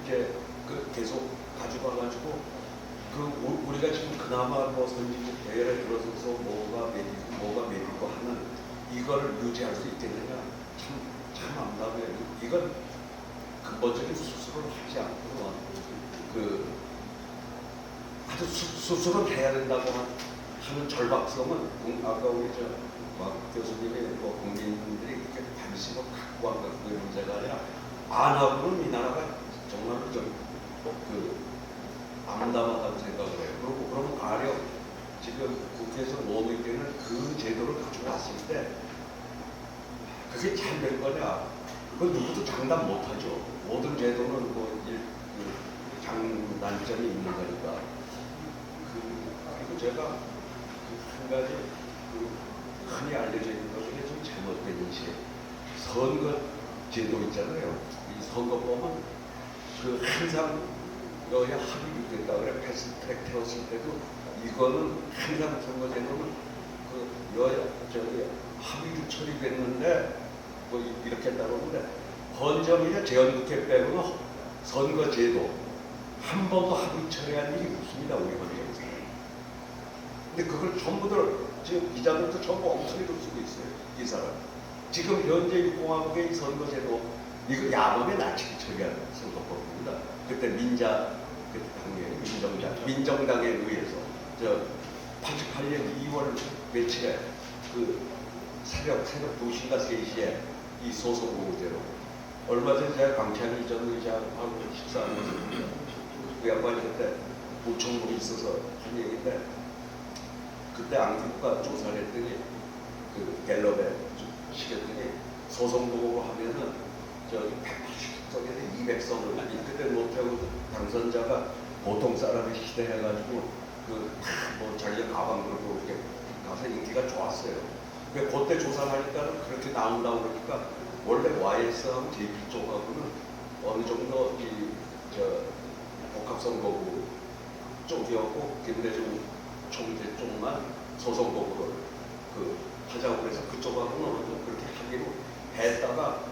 이제 그 계속 가져가가지고 그 우리가 지금 그나마 뭐 선진국 대열에 들어서서 뭐가 메디고 하는 이걸 유지할 수 있겠느냐 참 암담해요. 이건 근본적인 수술을 하지 않고 그 아주 수술을 해야 된다고 하는 절박성은 아까 우리 박 교수님의 뭐 국민들이 이렇게 관심을 갖고 한 그 문제가 아니라 안 하고는 이 나라가 정말로 그 암담하다고 생각을 해요. 그리고 그러면 가령 지금 국회에서 논의되는 그 제도를 가져왔을 때 그게 잘 될 거냐? 그건 누구도 장담 못하죠. 모든 제도는 뭐 장단점이 있는 거니까. 그리고 제가 한 가지 흔히 알려져 있는 것 중에 좀 잘못된 인식. 선거 제도 있잖아요. 이 선거법은 그 항상 여야 합의가 됐다 그래 패스트트랙 태웠을 때도 이거는 항상 선거제도는 그 여야 합의로 처리됐는데 뭐 이렇게 따르는데 헌정이나 재헌국회 빼고는 선거제도 한 번도 합의 처리한 일이 없습니다 우리 헌정에서. 근데 그걸 전부들 지금 기자들도 전부 엉터리로 쓰고 있어요. 이 사람 지금 현재 유공화국의 이 선거제도 이거 야범에 낮추기 처리한 선거법입니다. 그때 그때 당의 민정당에 의해서 88년 2월 며칠에 그 새벽 2시인가 3시에 이 소속보호제로 얼마 전에 제가 강찬희 전 의장하고 식사하면서 그 양반이 그때 보청물이 있어서 한 얘기인데 그때 안기부가 조사를 했더니 그 갤럽에 시켰더니 소송보호로 하면은 180석에서 200석을 그때 노태우 당선자가 보통 사람이 시대해가지고 뭐 자기가 가방 들고 이렇게 가서 인기가 좋았어요. 근데 그때 조사하니까는 그렇게 나온다고 그러니까 원래 YS하고 JP 쪽하고는 어느 정도 복합선거구 쪽이었고 김대중 총재 쪽만 소선거구를 하자고 그래서 그쪽하고는 어느 정도 그렇게 하기로 했다가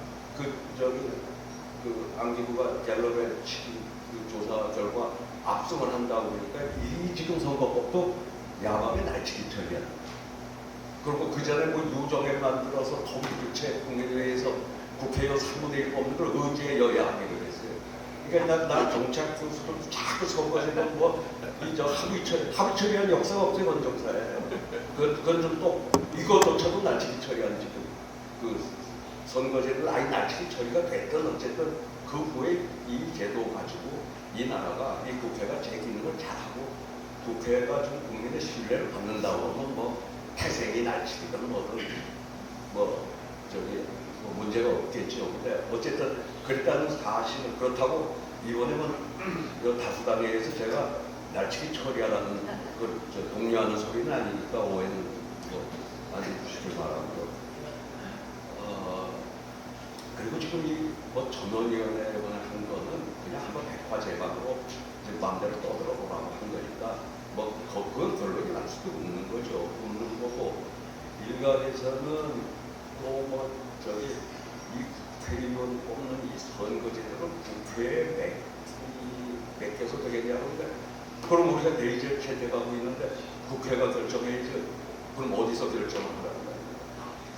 안기부가 갤럽에 그 조사 결과 압승을 한다고 그러니까 이 지금 선거법도 야밤에 날치기 처리야. 그리고 그 전에 뭐 유정에 만들어서 통일교체 국민회의에서 국회의원 3분의 1 뽑는 걸 의제 여야 합의를 했어요. 그러니까 나 정치학 교수들도 자꾸 선거제도 합의 처리한 역사가 없어요 헌정사에. 그건 좀 또 이것조차도 날치기 처리한 지금 그 선거제도를 아예 날치기 처리가 됐든 어쨌든 그 후에 이 제도 가지고 이 나라가 이 국회가 제 기능을 잘하고 국회가 좀 국민의 신뢰를 받는다고 하면 뭐 태생이 날치기든 뭐든 뭐 문제가 없겠죠. 근데 어쨌든 그랬다는 사실은 그렇다고 이번에는 다수당에 의해서 제가 날치기 처리하라는 그 독려하는 소리는 아니니까 오해는 안 해주시길 바라고요. 그리고 지금 뭐 전원위원회 이번에 한 거는 그냥 한번 백화제방으로 마음대로 떠들어보라고 한 거니까 뭐 그건 결론이 날 수도 없는 거죠. 없는 거고 일각에서는 또 뭐 이 국회의원 뽑는 이 선거제도를 국회에 맡겨서 되겠냐고 그러는데 그럼 우리가 내일 채택하고 있는데 국회가 결정해야지. 그럼 어디서 결정을 하라는 거예요.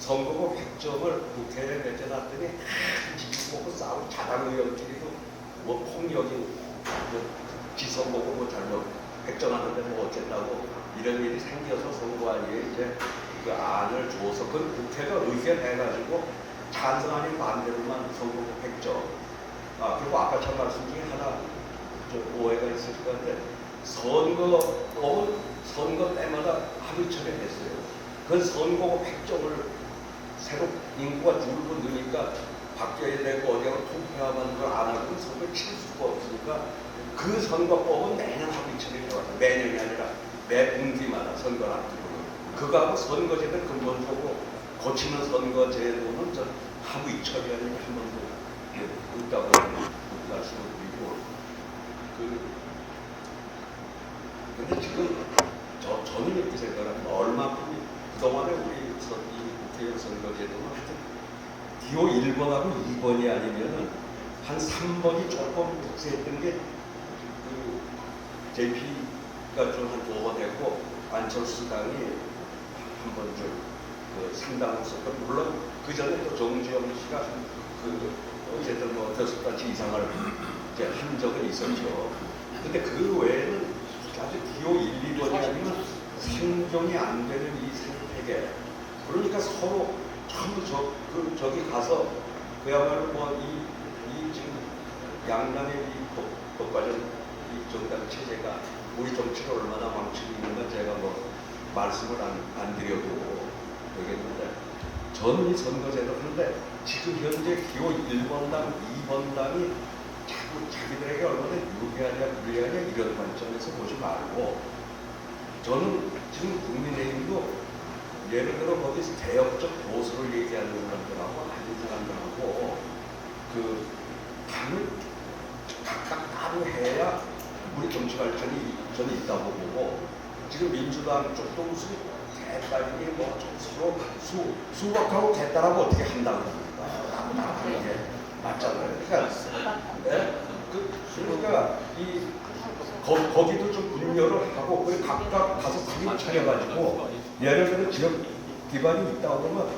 선거법 획정을 국회에 맡겨놨더니 지지보고 싸우고 자당 의원끼리도 뭐 폭력이 지선 보고 뭐 잘못 획정하는데 뭐 어쨌다고 이런 일이 생겨서 선관위에 이제 그 안을 줘서 그 국회가 의결해가지고 찬성하는 반대로만 선거법 획정. 그리고 아까 첫 말씀 중에 하나 좀 오해가 있을 것 같은데 선거법은 선거 때마다 합의 처리했어요. 그 선거법 획정을 새로 인구가 줄고 느니까 바뀌어야 되고 어디가 투표하면 그걸 안 하고 선거를 칠 수가 없으니까 그 선거법은 매년 합의 처리를 해왔어요. 매년이 아니라 매 분기마다 선거를 앞두고 그거하고 선거제도를 근본적으로 고치는 선거제도는 전 합의 처리하는 게 한 번도 없다고 말씀을 드리고 근데 지금 저는 이렇게 생각합니다. 얼마큼 그동안에 우리 이 국회의원 선거제도는 하여튼 DO 1번하고 2번이 아니면은 한 3번이 조금 특수했던 게 JP가 좀 한 5번 했고 안철수 당이 한 번 좀 상당했었고 물론 그 전에 또 정주영 씨가 어쨌든 뭐 5가지 이상을 이제 한 적은 있었죠. 근데 그 외에는 아주 DO 1, 2번이 아니면 생존이 안 되는 이 생태계. 그러니까 서로 전부 저기 가서 그야말로 뭐 이 지금 양당의 이 법과전 이 정당 체제가 우리 정치를 얼마나 망치고 있는가 제가 뭐 말씀을 안 드려도 되겠는데 저는 이 선거제도 하는데 지금 현재 기호 1번당, 2번당이 자꾸 자기들에게 얼마나 유리하냐 불리하냐 이런 관점에서 보지 말고 저는 지금 국민의힘도 예를 들어 거기서 개혁적 보수를 얘기하는 사람들하고 아닌 사람들하고 그 당을 각각 따로 해야 우리 정치 발전이 저는 있다고 보고 지금 민주당 쪽도 무슨 개딸이니 뭐 서로 수박하고 개딸하고 어떻게 한다고 합니까? 나하는 게 맞잖아요. 그러니까 거기도 좀 분열을 하고 그 각각 가서 자기 차려가지고 예를 들어 지역 기반이 있다고 그러면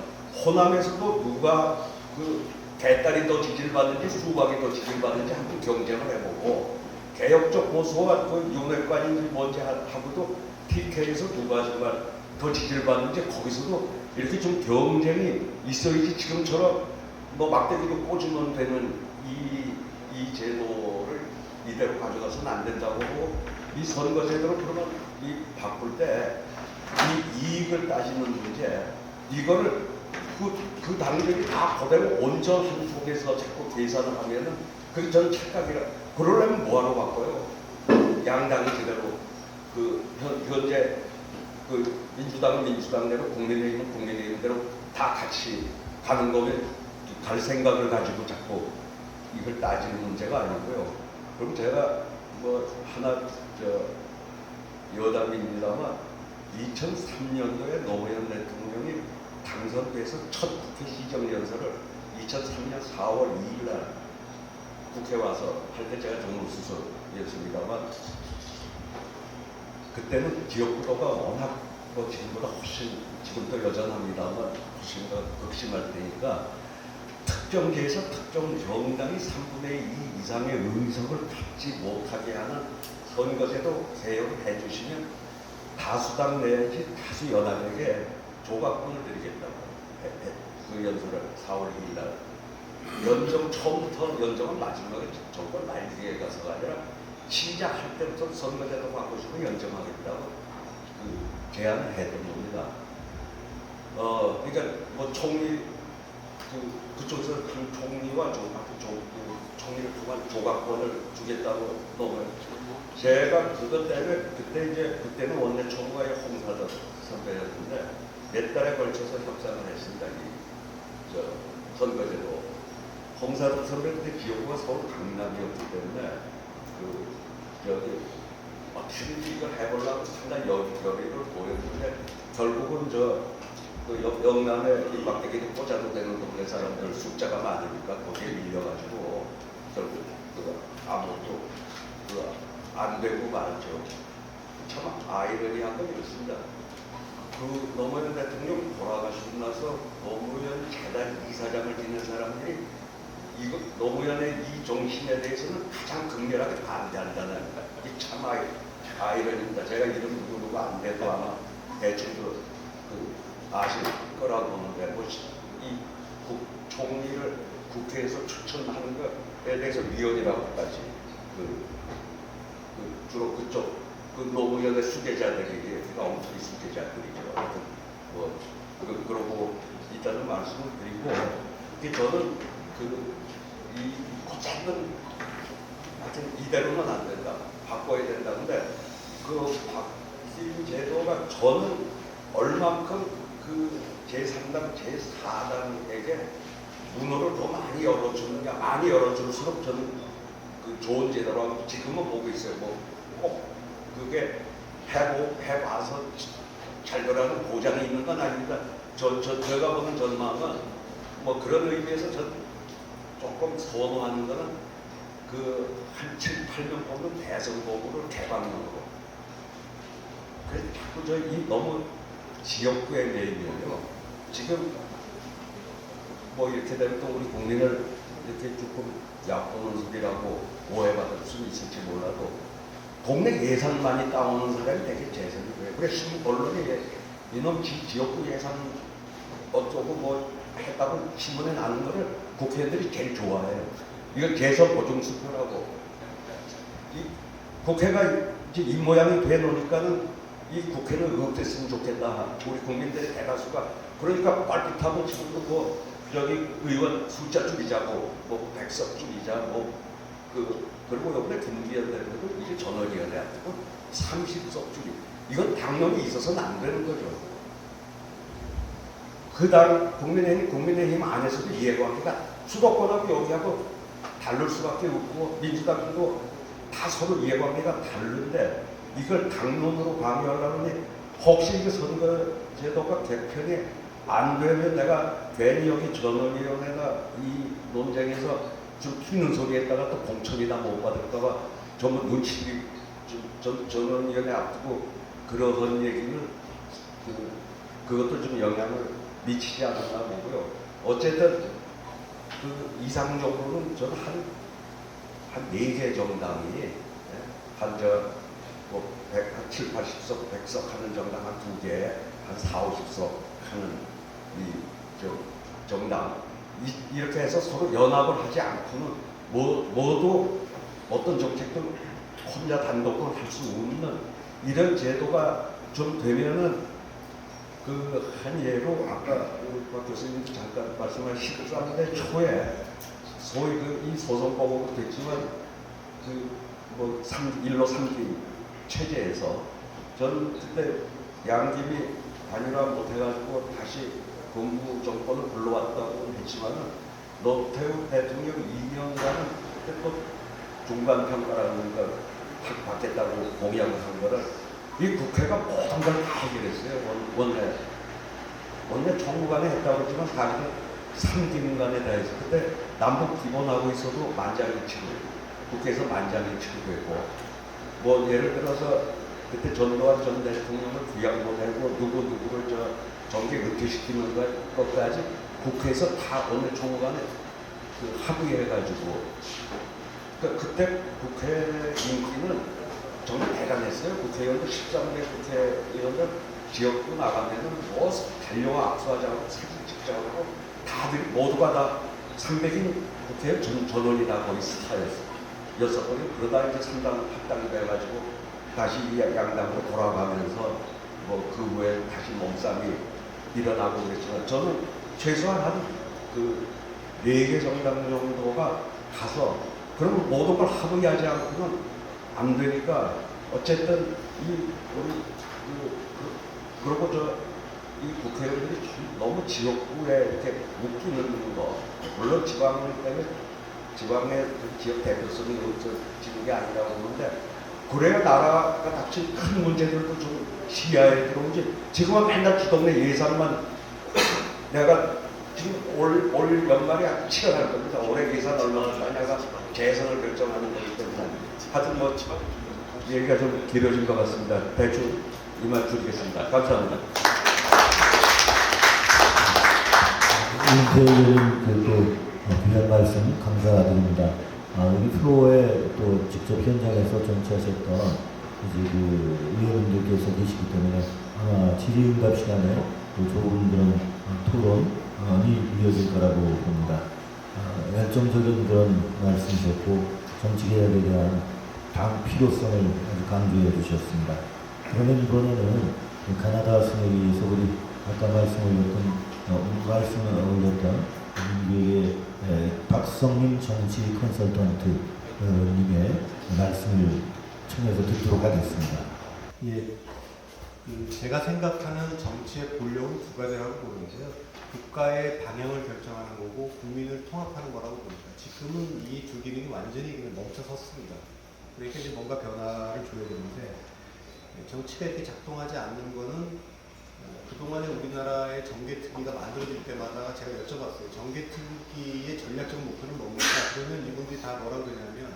호남에서도 누가 그 개딸이 더 지지받는지 수박이 더 지지받는지 한번 경쟁을 해보고 개혁적 보수가 그 윤핵관인지 뭔지 하고도 TK에서 누가 정말 더 지지를 받는지 거기서도 이렇게 좀 경쟁이 있어야지 지금처럼 뭐 막대기로 꽂으면 되는 이 제도를 이대로 가져가서는 안 된다고 하고 이 선거제도를 그러면 이 바꿀 때 이 이익을 따지는 문제 이거를 그 당들이 다 그대로 온전 한쪽에서 자꾸 계산을 하면은 그게 전 착각이라 그러려면 뭐하러 바꿔요? 양당이 제대로 현재 민주당은 민주당대로 국민의힘은 국민의힘대로 다 같이 가는 거면 갈 생각을 가지고 자꾸 이걸 따지는 문제가 아니고요. 그럼 제가 뭐 하나 여담입니다만 2003년도에 노무현 대통령이 당선돼서 첫 국회 시정연설을 2003년 4월 2일 날 국회 와서 할 때 제가 정무수석이었습니다만 그때는 지역구도가 워낙 뭐 지금보다 훨씬 지금도 여전합니다만 훨씬 더 극심할 테니까 특정지에서 특정 정당이 3분의 2 이상의 의석을 갖지 못하게 하는 선거제도 개혁을 해주시면 다수당 내지 다수 여당에게 조각권을 드리겠다고 그 연설을 4월 2일 날 연정 처음부터 연정은 마지막에 정권 말기에 가서가 아니라 시작할 때부터 선거제도 바꾸시고 연정하겠다고 그 제안을 했던 겁니다. 그러니까 뭐 총리 그쪽에서 한 총리와 총리를 통한 조각권을 주겠다고 너무 제가 그것 때문에 그때는 원내 총무가의 홍사덕 선배였는데 몇 달에 걸쳐서 협상을 했습니다. 선거제도 홍사덕 선배 그때 기업부가 서울 강남이었기 때문에 어떻게든지 이걸 해보려고 상당히 여기를 보였는데 결국은 영남에 이 막대기를 꽂아도 되는 동네 사람들 숫자가 많으니까 거기에 밀려가지고 결국 아무것도 안 되고 말죠. 참 아이러니한 건 이렇습니다. 노무현 대통령 돌아가시고 나서 노무현 재단 이사장을 지낸 사람들이 노무현의 이 정신에 대해서는 가장 극렬하게 반대한다는 이 참 아이러니입니다. 제가 이름 누르고 안 돼도 아마 대충 아실 거라고 보는데 이 총리를 국회에서 추천하는 것에 대해서 위원이라고까지 주로 그쪽 노무현의 수계자들이 엉터리 수계자들이죠. 하여튼 그러고 있다는 말씀을 드리고 저는 이 고작은 하여튼 이대로는 안 된다. 바꿔야 된다는데 바뀐 제도가 저는 얼만큼 제3당, 제4당에게 문호를 더 많이 열어주느냐, 많이 열어줄수록 저는 좋은 제도라고 지금은 보고 있어요. 꼭 그게 해봐서 잘 되라는 보장이 있는 건 아닙니다. 제가 보는 전망은 그런 의미에서 조금 선호하는 거는 한 7, 8년 뽑는 대선거구를 개방형으로. 그래서 자꾸 너무 지역구의 매입이에요. 지금 이렇게 되면 또 우리 국민을 이렇게 조금 얕보는 소리라고 오해받을 수는 있을지 몰라도 동네 예산만이 따오는 사람이 되게 재선이 돼요. 그래 언론이 이놈 지역구 예산 어쩌고 했다고 신문에 나는 거를 국회의원들이 제일 좋아해요. 이걸 개선 보증수표라고. 국회가 이제 이 모양이 돼 놓으니까는 이 국회는 없앴으면 좋겠다. 우리 국민들의 대다수가. 그러니까 빨빛하고 지금도 여기 의원 숫자 줄이자고 100석 줄이자 그리고 이번에 김기현대표도 이게 전원위원회 앞두고 30석 줄이. 이건 당론이 있어서는 안 되는 거죠. 그다음 국민의힘 안에서도 이해관계가 수도권하고 여기하고 다를 수밖에 없고 민주당도 다 서로 이해관계가 다른데 이걸 당론으로 강요하려면 혹시 이게 선거제도가 개편이 안 되면 내가 괜히 여기 전원위원회가 이 논쟁에서 좀 튀는 소리에다가 또 공천이나 못 받을까봐 전부 눈치 전원위원회 앞두고 그러한 얘기는 그것도 좀 영향을 미치지 않았나 보고요. 어쨌든 이상적으로는 저는 한 4개 정당이 한 7, 80석, 100석 하는 정당 한 2개, 한 4, 50석 하는 정당 이렇게 해서 서로 연합을 하지 않고는 모두 어떤 정책도 혼자 단독으로 할 수 없는 이런 제도가 좀 되면은 한 예로 아까 박 교수님도 잠깐 말씀하신 13대 초에 소위 이 소선법으로 됐지만 1로 3기 체제에서 저는 그때 양김이 단일화 못해가지고 다시 건국 정권을 불러왔다고 했지만은 노태우 대통령 2년간은 그때 또 중간평가라는 걸 받겠다고 공약을 한 거를 이 국회가 모든 걸 다 해결했어요. 원내 총무관에 했다고 했지만 사실은 3기문관에 다 해서 그때 남북 기본하고 있어도 만장일치고 국회에서 만장일치고 됐고 예를 들어서 그때 전두환 전 대통령을 귀양 보내고 누구를 정계 은퇴시키는 것까지 국회에서 다 원내 총무관에 합의해가지고 그때 국회 인기는 정말 대단했어요. 국회의원들 13대 국회의원들 지역구 나가면은 달려와 악수하자고 사진 찍자고 다들 모두가 다 300인 국회의원 전원이 다 거의 스타였어요. 6번이 그러다 이제 3당 합당이 돼가지고 다시 양당으로 돌아가면서 그 후에 다시 몸싸움이 일어나고 그랬지만 저는 최소한 한 4개 정당 정도가 가서 그러면 모든 걸 합의하지 않고는 안 되니까 어쨌든 그리고 이 국회의원들이 너무 지역구에 이렇게 묶이는 거 물론 지방 때문에 지방의 지역 대표성이 지는 게 아니라고 보는데 그래야 나라가 닥친 큰 문제들도 좀 시야에 들어오지. 지금은 맨날 지동네 예산만 내가 지금 올 연말에 아주 치열할 겁니다. 올해 예산 얼마나 하냐가 재선을 결정하는 거기 때문에 하여튼 얘기가 좀 길어진 것 같습니다. 대충 이만 줄이겠습니다. 감사합니다. 윤태일 또 귀한 말씀 감사드립니다. 여기 플로어에 또 직접 현장에서 정치하셨던 이제 그 의원님들께서 계시기 때문에 아마 질의응답 시간에 또 좋은 그런 토론이 이어질 거라고 봅니다. 열정적인 그런 말씀이셨고 정치개혁에 대한 당 필요성을 아주 강조해 주셨습니다. 그러면 이번에는 가나다 승회의에서 우리 아까 말씀을 올렸던 우리의 박성림 정치 컨설턴트 님의 말씀을 청해서 듣도록 하겠습니다. 예, 제가 생각하는 정치의 본령은 두 가지라고 보는데요. 국가의 방향을 결정하는 거고 국민을 통합하는 거라고 봅니다. 지금은 이 두 기능이 완전히 멈춰섰습니다. 그러니까 이제 뭔가 변화를 줘야 되는데 정치가 이렇게 작동하지 않는 거는 그동안에 우리나라의 정계특위가 만들어질 때마다 제가 여쭤봤어요. 정계특위의 전략적 목표는 뭡니까? 그러면 이분들이 다 뭐라고 그러냐면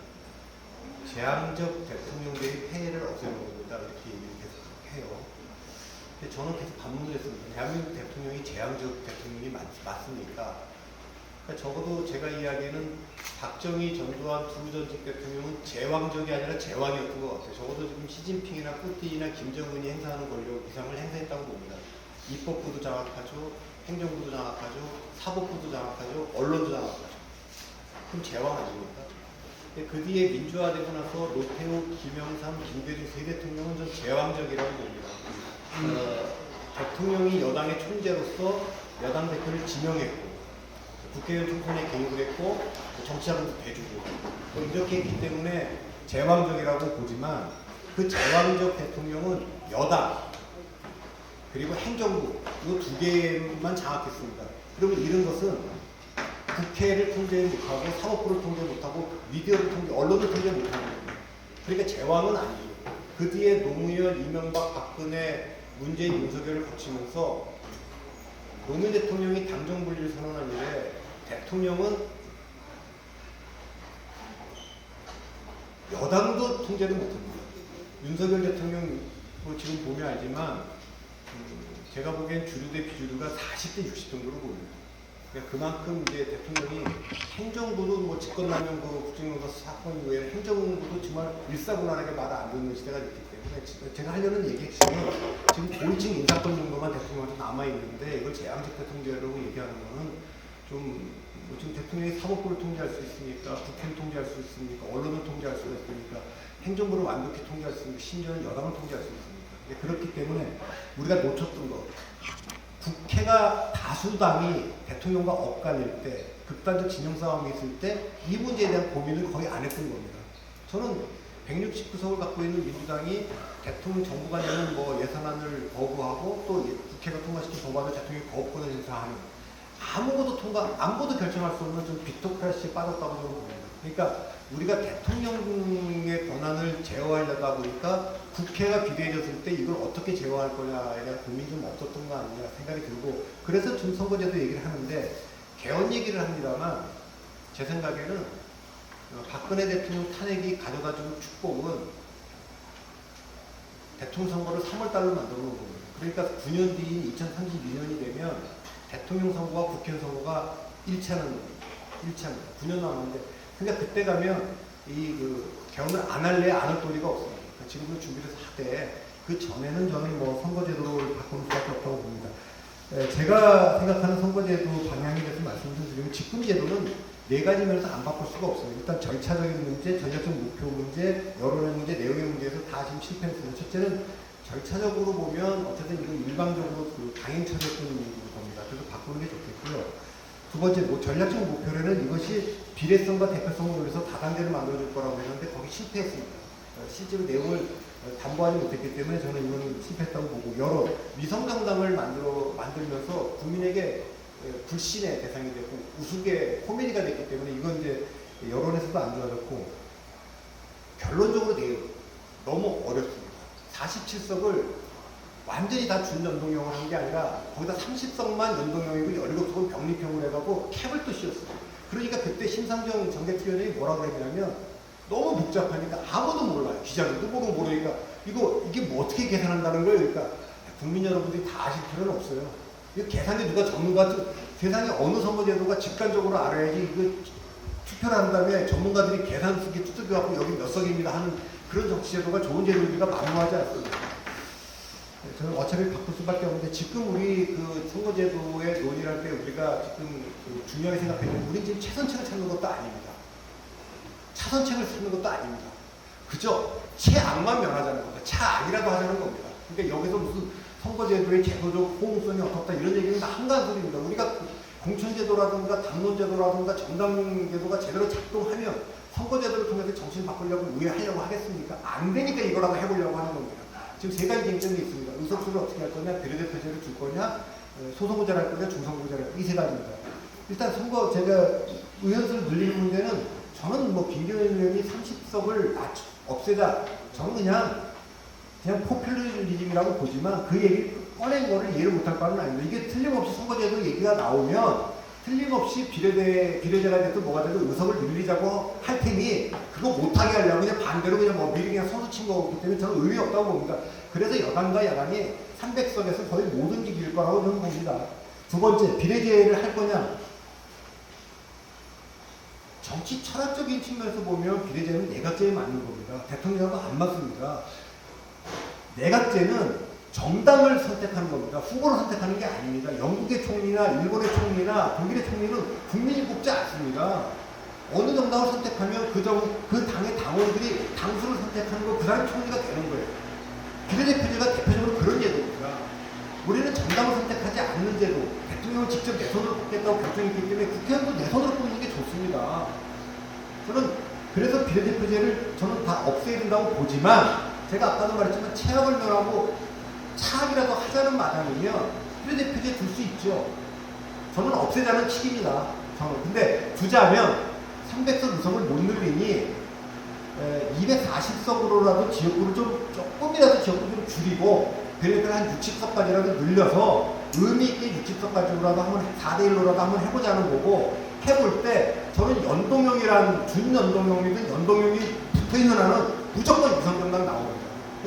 제왕적 대통령제의 폐해를 없애는 겁니다. 이렇게 얘기를 계속 해요. 근데 저는 계속 반문을 했습니다. 대한민국 대통령이 제왕적 대통령이 맞습니까? 그러니까 적어도 제가 이야기는 박정희, 전두환 두 전직 대통령은 제왕적이 아니라 제왕이었던 것 같아요. 적어도 지금 시진핑이나 푸틴이나 김정은이 행사하는 권력 이상을 행사했다고 봅니다. 입법부도 장악하죠, 행정부도 장악하죠, 사법부도 장악하죠, 언론도 장악하죠. 그럼 제왕 아닙니까? 그 뒤에 민주화되고 나서 노태우, 김영삼, 김대중 세 대통령은 전 제왕적이라고 봅니다. 대통령이 여당의 총재로서 여당 대표를 지명했고 국회의원 총선에 개입을 했고 정치자금도 대주고 이렇게 했기 때문에 제왕적이라고 보지만 그 제왕적 대통령은 여당 그리고 행정부 이 두 개만 장악했습니다. 그러면 이런 것은 국회를 통제 못하고 사법부를 통제 못하고 미디어를 통제, 언론을 통제 못하는 겁니다. 그러니까 제왕은 아니에요. 그 뒤에 노무현, 이명박, 박근혜, 문재인, 윤석열을 거치면서 노무현 대통령이 당정분리를 선언한 이래 대통령은 여당도 통제를 못합니다. 윤석열 대통령 지금 보면 알지만 제가 보기엔 주류 대 비주류가 40대 60 정도로 보입니다. 그러니까 그만큼 이제 대통령이 행정부도 뭐 직권남용 국정농사 사건 이후에 행정부도 정말 일사분란하게 말 안 듣는 시대가 됐기 때문에 제가 하려는 얘기 핵심은 지금 고위층 인사권 정도만 대통령한테 남아있는데 이걸 제왕적 대통령이라고 얘기하는 거는 좀 뭐 지금 대통령이 사법부를 통제할 수 있으니까 국회를 통제할 수 있습니까? 언론을 통제할 수가 있으니까 행정부를 완벽히 통제할 수 있으니까 심지어는 여당을 통제할 수 있습니까? 그렇기 때문에 우리가 놓쳤던 거 국회가 다수당이 대통령과 엇갈릴 때 극단적 진영 싸움이 있을 때 이 문제에 대한 고민을 거의 안 했던 겁니다. 저는 169석을 갖고 있는 민주당이 대통령 정부가 내는 뭐 예산안을 거부하고 또 국회가 통과시킨 법안을 대통령이 거부권을 행사하는 아무것도 결정할 수 없는 좀 비토크라시에 빠졌다고 저는 봅니다. 그러니까 우리가 대통령의 권한을 제어하려다 보니까 국회가 비대해졌을 때 이걸 어떻게 제어할 거냐에 대한 고민이 좀 없었던 거 아니냐 생각이 들고 그래서 좀 선거제도 얘기를 하는데 개헌 얘기를 합니다만 제 생각에는 박근혜 대통령 탄핵이 가져다준 축복은 대통령 선거를 3월달로 만들어 놓은 겁니다. 그러니까 9년 뒤인 2032년이 되면 대통령 선거와 국회의원 선거가 1차입니다. 9년 남았는데 그러니까 그때 가면 개헌을 안 할래 안 할 도리가 없습니다. 지금도 준비를 하되 그 전에는 저는 뭐 선거제도를 바꾸는 수밖에 없다고 봅니다. 제가 생각하는 선거제도 방향에 대해서 말씀드리면 집권제도는 네 가지 면에서 안 바꿀 수가 없어요. 일단 절차적인 문제, 전략적 목표 문제, 여론의 문제, 내용의 문제에서 다 지금 실패했습니다. 첫째는 절차적으로 보면 어쨌든 이건 일방적으로 강행처리했던 겁니다. 그래서 바꾸는 게 좋겠고요. 두 번째, 전략적 목표로는 이것이 비례성과 대표성을 위해서 다당제를 만들어줄 거라고 했는데 거기 실패했습니다. 실제로 내용을 담보하지 못했기 때문에 저는 이거는 실패했다고 보고 여론, 위성정당을 만들면서 국민에게 불신의 대상이 됐고 우스개 코미디가 됐기 때문에 이건 이제 여론에서도 안 좋아졌고 결론적으로 너무 어렵습니다. 47석을 완전히 다 준연동형을 한 게 아니라 거기다 30석만 연동형이고 17석은 병립형으로 해가고 캡을 또 씌웠어요. 그러니까 그때 심상정 정대특위원장이 뭐라고 했냐면 너무 복잡하니까 아무도 몰라요. 기자들도 모르니까 이게 뭐 어떻게 계산한다는 거예요. 그러니까 국민 여러분들이 다 아실 필요는 없어요. 이거 계산기 누가 전문가 세상에 어느 선거제도가 직관적으로 알아야지 이거 투표를 한 다음에 전문가들이 계산 쓰기 두들겨갖고 여기 몇 석입니다 하는 그런 정치 제도가 좋은 제도인지가 만무하지 않습니다. 저는 어차피 바꿀 수밖에 없는데 지금 우리 그 선거제도의 논의할 때 우리가 지금 그 중요하게 생각해야 되는 우리는 지금 최선책을 찾는 것도 아닙니다. 차선책을 찾는 것도 아닙니다. 그저 최악만 면하자는 겁니다. 차악이라도 하자는 겁니다. 그러니까 여기서 무슨 선거제도의 제도적 호응성이 어떻다 이런 얘기는 다 한간소리입니다. 우리가 공천제도라든가 당론제도라든가 정당제도가 제대로 작동하면 선거제도를 통해서 정치를 바꾸려고 왜 하려고 하겠습니까? 안 되니까 이거라도 해보려고 하는 겁니다. 지금 세 가지 쟁점이 있습니다. 의석수를 어떻게 할 거냐, 비례대표제를 줄 거냐, 소선거제를 할 거냐, 중선거제를 할 거냐, 이 세 가지입니다. 일단 선거 제가 의원수를 늘리는 문제는 저는 뭐 김기현 의원이 30석을 없애자, 저는 그냥 포퓰리즘이라고 보지만 그 얘기를 꺼낸 거를 이해를 못할 바는 아닙니다. 이게 틀림없이 선거제도 얘기가 나오면 틀림없이 비례제가 됐든 뭐가 돼도 의석을 늘리자고 할 테니 그거 못하게 하려고 그냥 반대로 그냥 뭐 미리 그냥 선수 친 거기 때문에 저는 의미 없다고 봅니다. 그래서 여당과 야당이 300석에서 거의 모든 게 이길 거라고 저는 봅니다. 두 번째, 비례제를 할 거냐? 정치 철학적인 측면에서 보면 비례제는 내각제에 맞는 겁니다. 대통령하고 안 맞습니다. 내각제는 정당을 선택하는 겁니다. 후보를 선택하는 게 아닙니다. 영국의 총리나 일본의 총리나 독일의 총리는 국민이 뽑지 않습니다. 어느 정당을 선택하면 그 당의 당원들이 당수를 선택하는 거 그 사람이 총리가 되는 거예요. 비례대표제가 대표적으로 그런 제도입니다. 우리는 정당을 선택하지 않는 제도, 대통령을 직접 내 손으로 뽑겠다고 결정했기 때문에 국회의원도 내 손으로 뽑는 게 좋습니다. 저는 그래서 비례대표제를 저는 다 없애야 된다고 보지만 제가 아까도 말했지만 최악을 면하고 차악이라도 하자는 마당이면 비례대표제 둘 수 있죠. 저는 없애자는 칙입니다. 저는. 근데 두자면 300석 의석을 못 늘리니 240석으로라도 지역구를 조금이라도 지역구를 좀 줄이고 비례대표를 한 60석까지라도 늘려서 의미 있게 60석까지라도 한번 4대1로라도 한번 해보자는 거고 해볼 때 저는 연동형이란 준연동형이든 연동형이 붙어있는 한은 무조건 유성정당 나옵니다.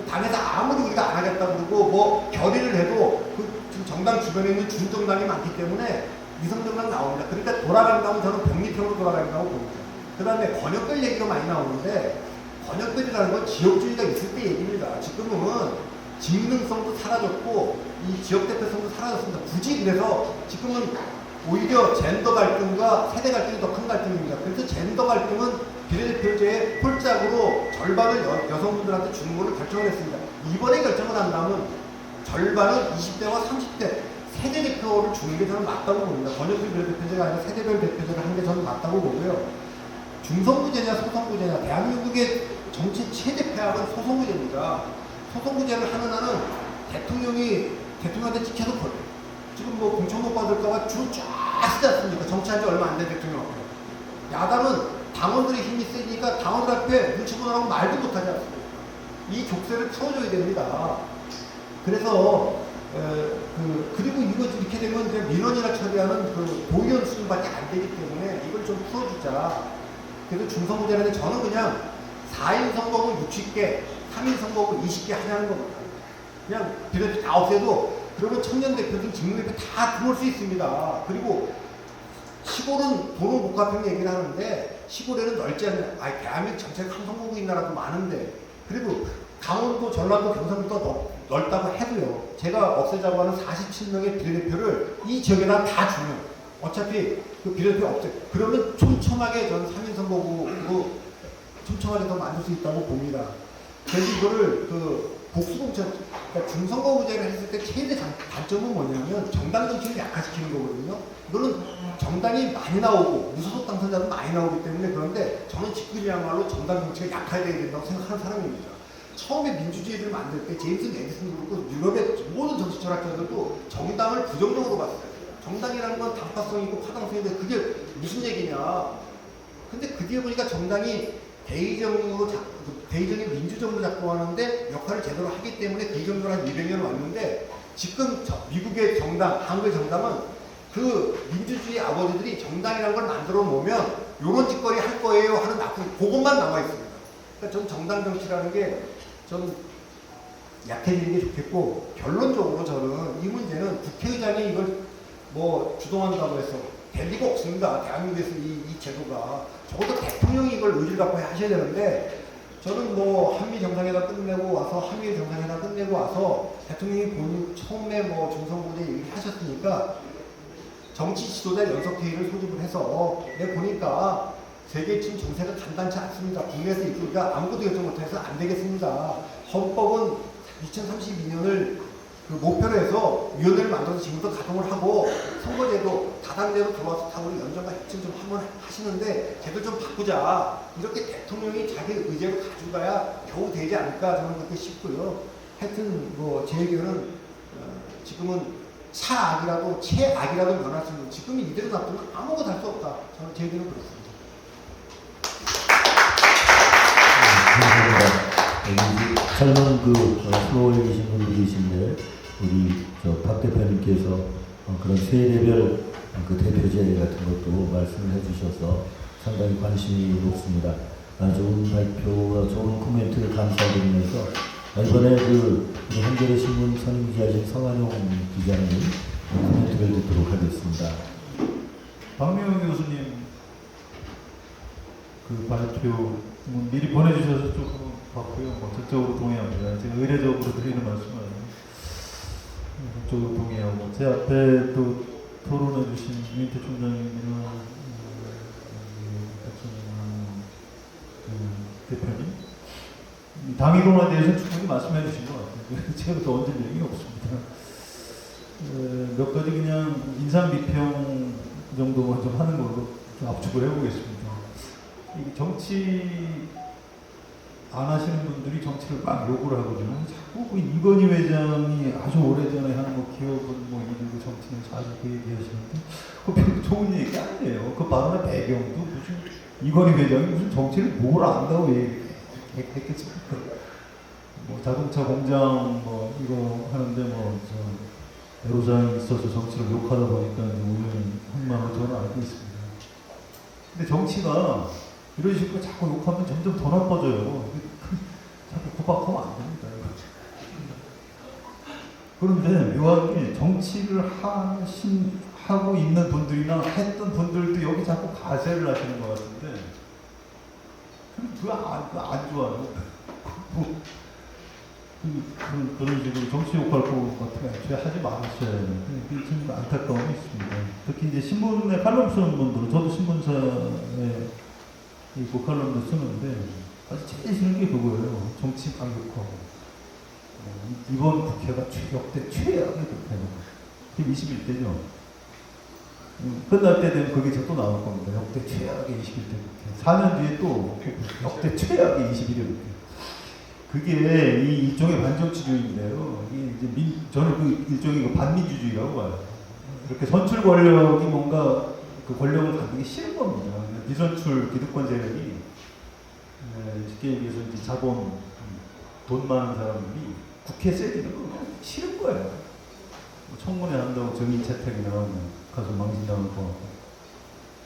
당에서 아무리 우리가 안 하겠다고 그러고 뭐 결의를 해도 그 지금 정당 주변에 있는 준정당이 많기 때문에 위성정당 나옵니다. 그러니까 돌아간다면 저는 병리평으로 돌아간다고 봅니다. 그 다음에 권역별 얘기가 많이 나오는데 권역별이라는 건 지역주의가 있을 때 얘기입니다. 지금은 직능성도 사라졌고 이 지역대표성도 사라졌습니다. 굳이 그래서 지금은 오히려 젠더 갈등과 세대 갈등이 더 큰 갈등입니다. 그래서 젠더 갈등은 비례대표제의 홀짝으로 절반을 여성분들한테 주는 걸로 결정을 했습니다. 이번에 결정을 한다면 절반은 20대와 30대 세대 대표를 주는 게 저는 맞다고 봅니다. 권역별 비례대표제가 아니라 세대별 대표제를 하는 게 저는 맞다고 보고요. 중선구제냐 소선구제냐, 대한민국의 정치 최대 폐악은 소선구제입니다. 소선구제를 하는 한은 대통령한테 찍혀서 지금 뭐 공천 못 받을까봐 줄 쫙 쓰지 않습니까? 정치한 지 얼마 안 된 대통령 앞에. 야당은 당원들의 힘이 세니까 당원들 앞에 눈치 보느라고 말도 못하지 않습니까? 이 족쇄를 풀어줘야 됩니다. 그래서 그리고 이거 이렇게 되면 이제 민원이나 처리하는 그 도의원 수준밖에 안 되기 때문에 이걸 좀 풀어주자. 그래서 중선구제라는 저는 그냥 4인 선거구 60개, 3인 선거구 20개 하자는 겁니다. 그냥 비례대표 다 없애도 그러면 청년 대표든 직무대표 다 들어올 수 있습니다. 그리고 시골은 도로 복합형 얘기를 하는데 시골에는 넓지 않는 대한민국 전체가 한 선거구인 나라도 많은데 그리고 강원도, 전라도, 경상도가 넓다고 해도요. 제가 없애자고 하는 47명의 비례대표를 이 지역에다 다 주면 어차피 그 비례대표 없애. 그러면 촘촘하게 전 3인 선거구 촘촘하게 더 만들 수 있다고 봅니다. 그래서 이거를 복수공천, 그러니까 중선거구제를 했을 때 최대 단점은 뭐냐면 정당 정치를 약화시키는 거거든요. 이거는 정당이 많이 나오고 무소속 당선자도 많이 나오기 때문에 그런데 저는 지금이야말로 정당 정치가 약화돼야 된다고 생각하는 사람입니다. 처음에 민주주의를 만들 때 제임스 메디슨도 그렇고 유럽의 모든 정치 철학자들도 정당을 부정적으로 봤어요. 정당이라는 건 당파성이 있고 파당성인데 그게 무슨 얘기냐. 근데 그 뒤에 보니까 정당이 대의적인 민주정부로 작동하는데 역할을 제대로 하기 때문에 그 정도로 한 200년 왔는데 지금 미국의 정당, 한국의 정당은 그 민주주의 아버지들이 정당이라는 걸 만들어 놓으면 요런 짓거리 할 거예요 하는 나쁜 그것만 남아 있습니다. 그러니까 전 정당 정치라는 게 좀 약해지는 게 좋겠고 결론적으로 저는 이 문제는 국회의장이 이걸 뭐 주동한다고 해서 될 리가 없습니다. 대한민국에서 이 제도가 적어도 대통령이 이걸 의지를 갖고 하셔야 되는데 저는 뭐 한미 정상회담 끝내고 와서 한미 정상회담 끝내고 와서 대통령이 본인 처음에 뭐 중성부대 얘기를 하셨으니까 정치 지도자 연석회의를 소집을 해서 보니까 세계 지금 정세가 간단치 않습니다. 국내에서 이끌니까 아무것도 결정 못해서 안 되겠습니다. 헌법은 2032년을 그 목표로 해서 위원회를 만들어서 지금부터 가동을 하고 선거제도 다당제로 들어와서 다 우리 연정과 협치를 좀 한번 하시는데 제도 좀 바꾸자. 이렇게 대통령이 자기 의제로 가지고 가야 겨우 되지 않을까 저는 그렇게 싶고요. 하여튼 뭐 제 의견은 지금은 차악이라도 최악이라도 변할 수 있는 지금이 이대로 놔두면 아무것도 할 수 없다. 저는 제 의견은 그렇습니다. 감사합니다. 젊은 프로에 계신 분들이 계신데 우리 박 대표님께서 그런 세대별 대표제 같은 것도 말씀을 해주셔서 상당히 관심이 높습니다. 좋은 발표와 좋은 코멘트를 감사드리면서 이번에 우리 한겨레 신문 선임 기자이신 성한용 기자님 코멘트를 듣도록 하겠습니다. 박미영 교수님 그 발표 미리 보내주셔서 조금 봤고요. 뭐 적극적으로 동의합니다. 제가 의례적으로 드리는 말씀은 적극적으로 동의하고 제 앞에 또 토론해 주신 유인태 총장님이나 대표님 당이론에 대해서 충분히 말씀해 주신 것 같아요. 제가 더 얹은 얘기 없습니다. 몇 가지 그냥 인상 비평 정도만 좀 하는 걸로 좀 압축을 해보겠습니다. 이게 정치 안 하시는 분들이 정치를 막 욕을 하거든요. 자꾸 이건희 회장이 아주 오래전에 하는 거 기업은 뭐 이들고 정치는 자주 그 얘기하시는데 그거 별로 좋은 얘기 아니에요. 그 발언의 배경도 무슨 이건희 회장이 무슨 정치를 뭘 안다고 얘기했겠습니까? 뭐 자동차 공장 뭐 이거 하는데 뭐 애로사항이 있어서 정치를 욕하다 보니까 오는 흥망을 저는 알고 있습니다. 근데 정치가 이런 식으로 자꾸 욕하면 점점 더 나빠져요. 자꾸 구박하면 안 됩니다. 그런데 묘하게 정치를 하고 있는 분들이나 했던 분들도 여기 자꾸 가세를 하시는 것 같은데 그거 안 좋아요. 그런 식으로 정치 욕할 것 같은 거 애초에 하지 말았어야 되는데 그게 참 안타까움이 있습니다. 특히 이제 신문에 칼럼 쓰는 분들은 저도 신문사에 이 칼럼도 쓰는데 아주 제일 싫은 게 그거예요. 정치 강력하고 이번 국회가 역대 최악의 국회다. 그게 21대죠. 끝날 때 되면 그게 또 나올 겁니다. 역대 최악의 21대 국회. 4년 뒤에 또 역대 최악의 21대 국회. 그게 이 일종의 반정치주의인데요. 이게 이제 저는 그 일종의 반민주주의라고 봐요. 이렇게 선출 권력이 뭔가 그 권력을 갖는 게 싫은 겁니다. 비선출 기득권 세력이 쉽게 얘기해서 이제 자본, 돈 많은 사람들이 국회 세지는 거 싫은 거예요. 뭐 청문회 한다고 정의 채택이 나오면 가서 망신당할 것 같고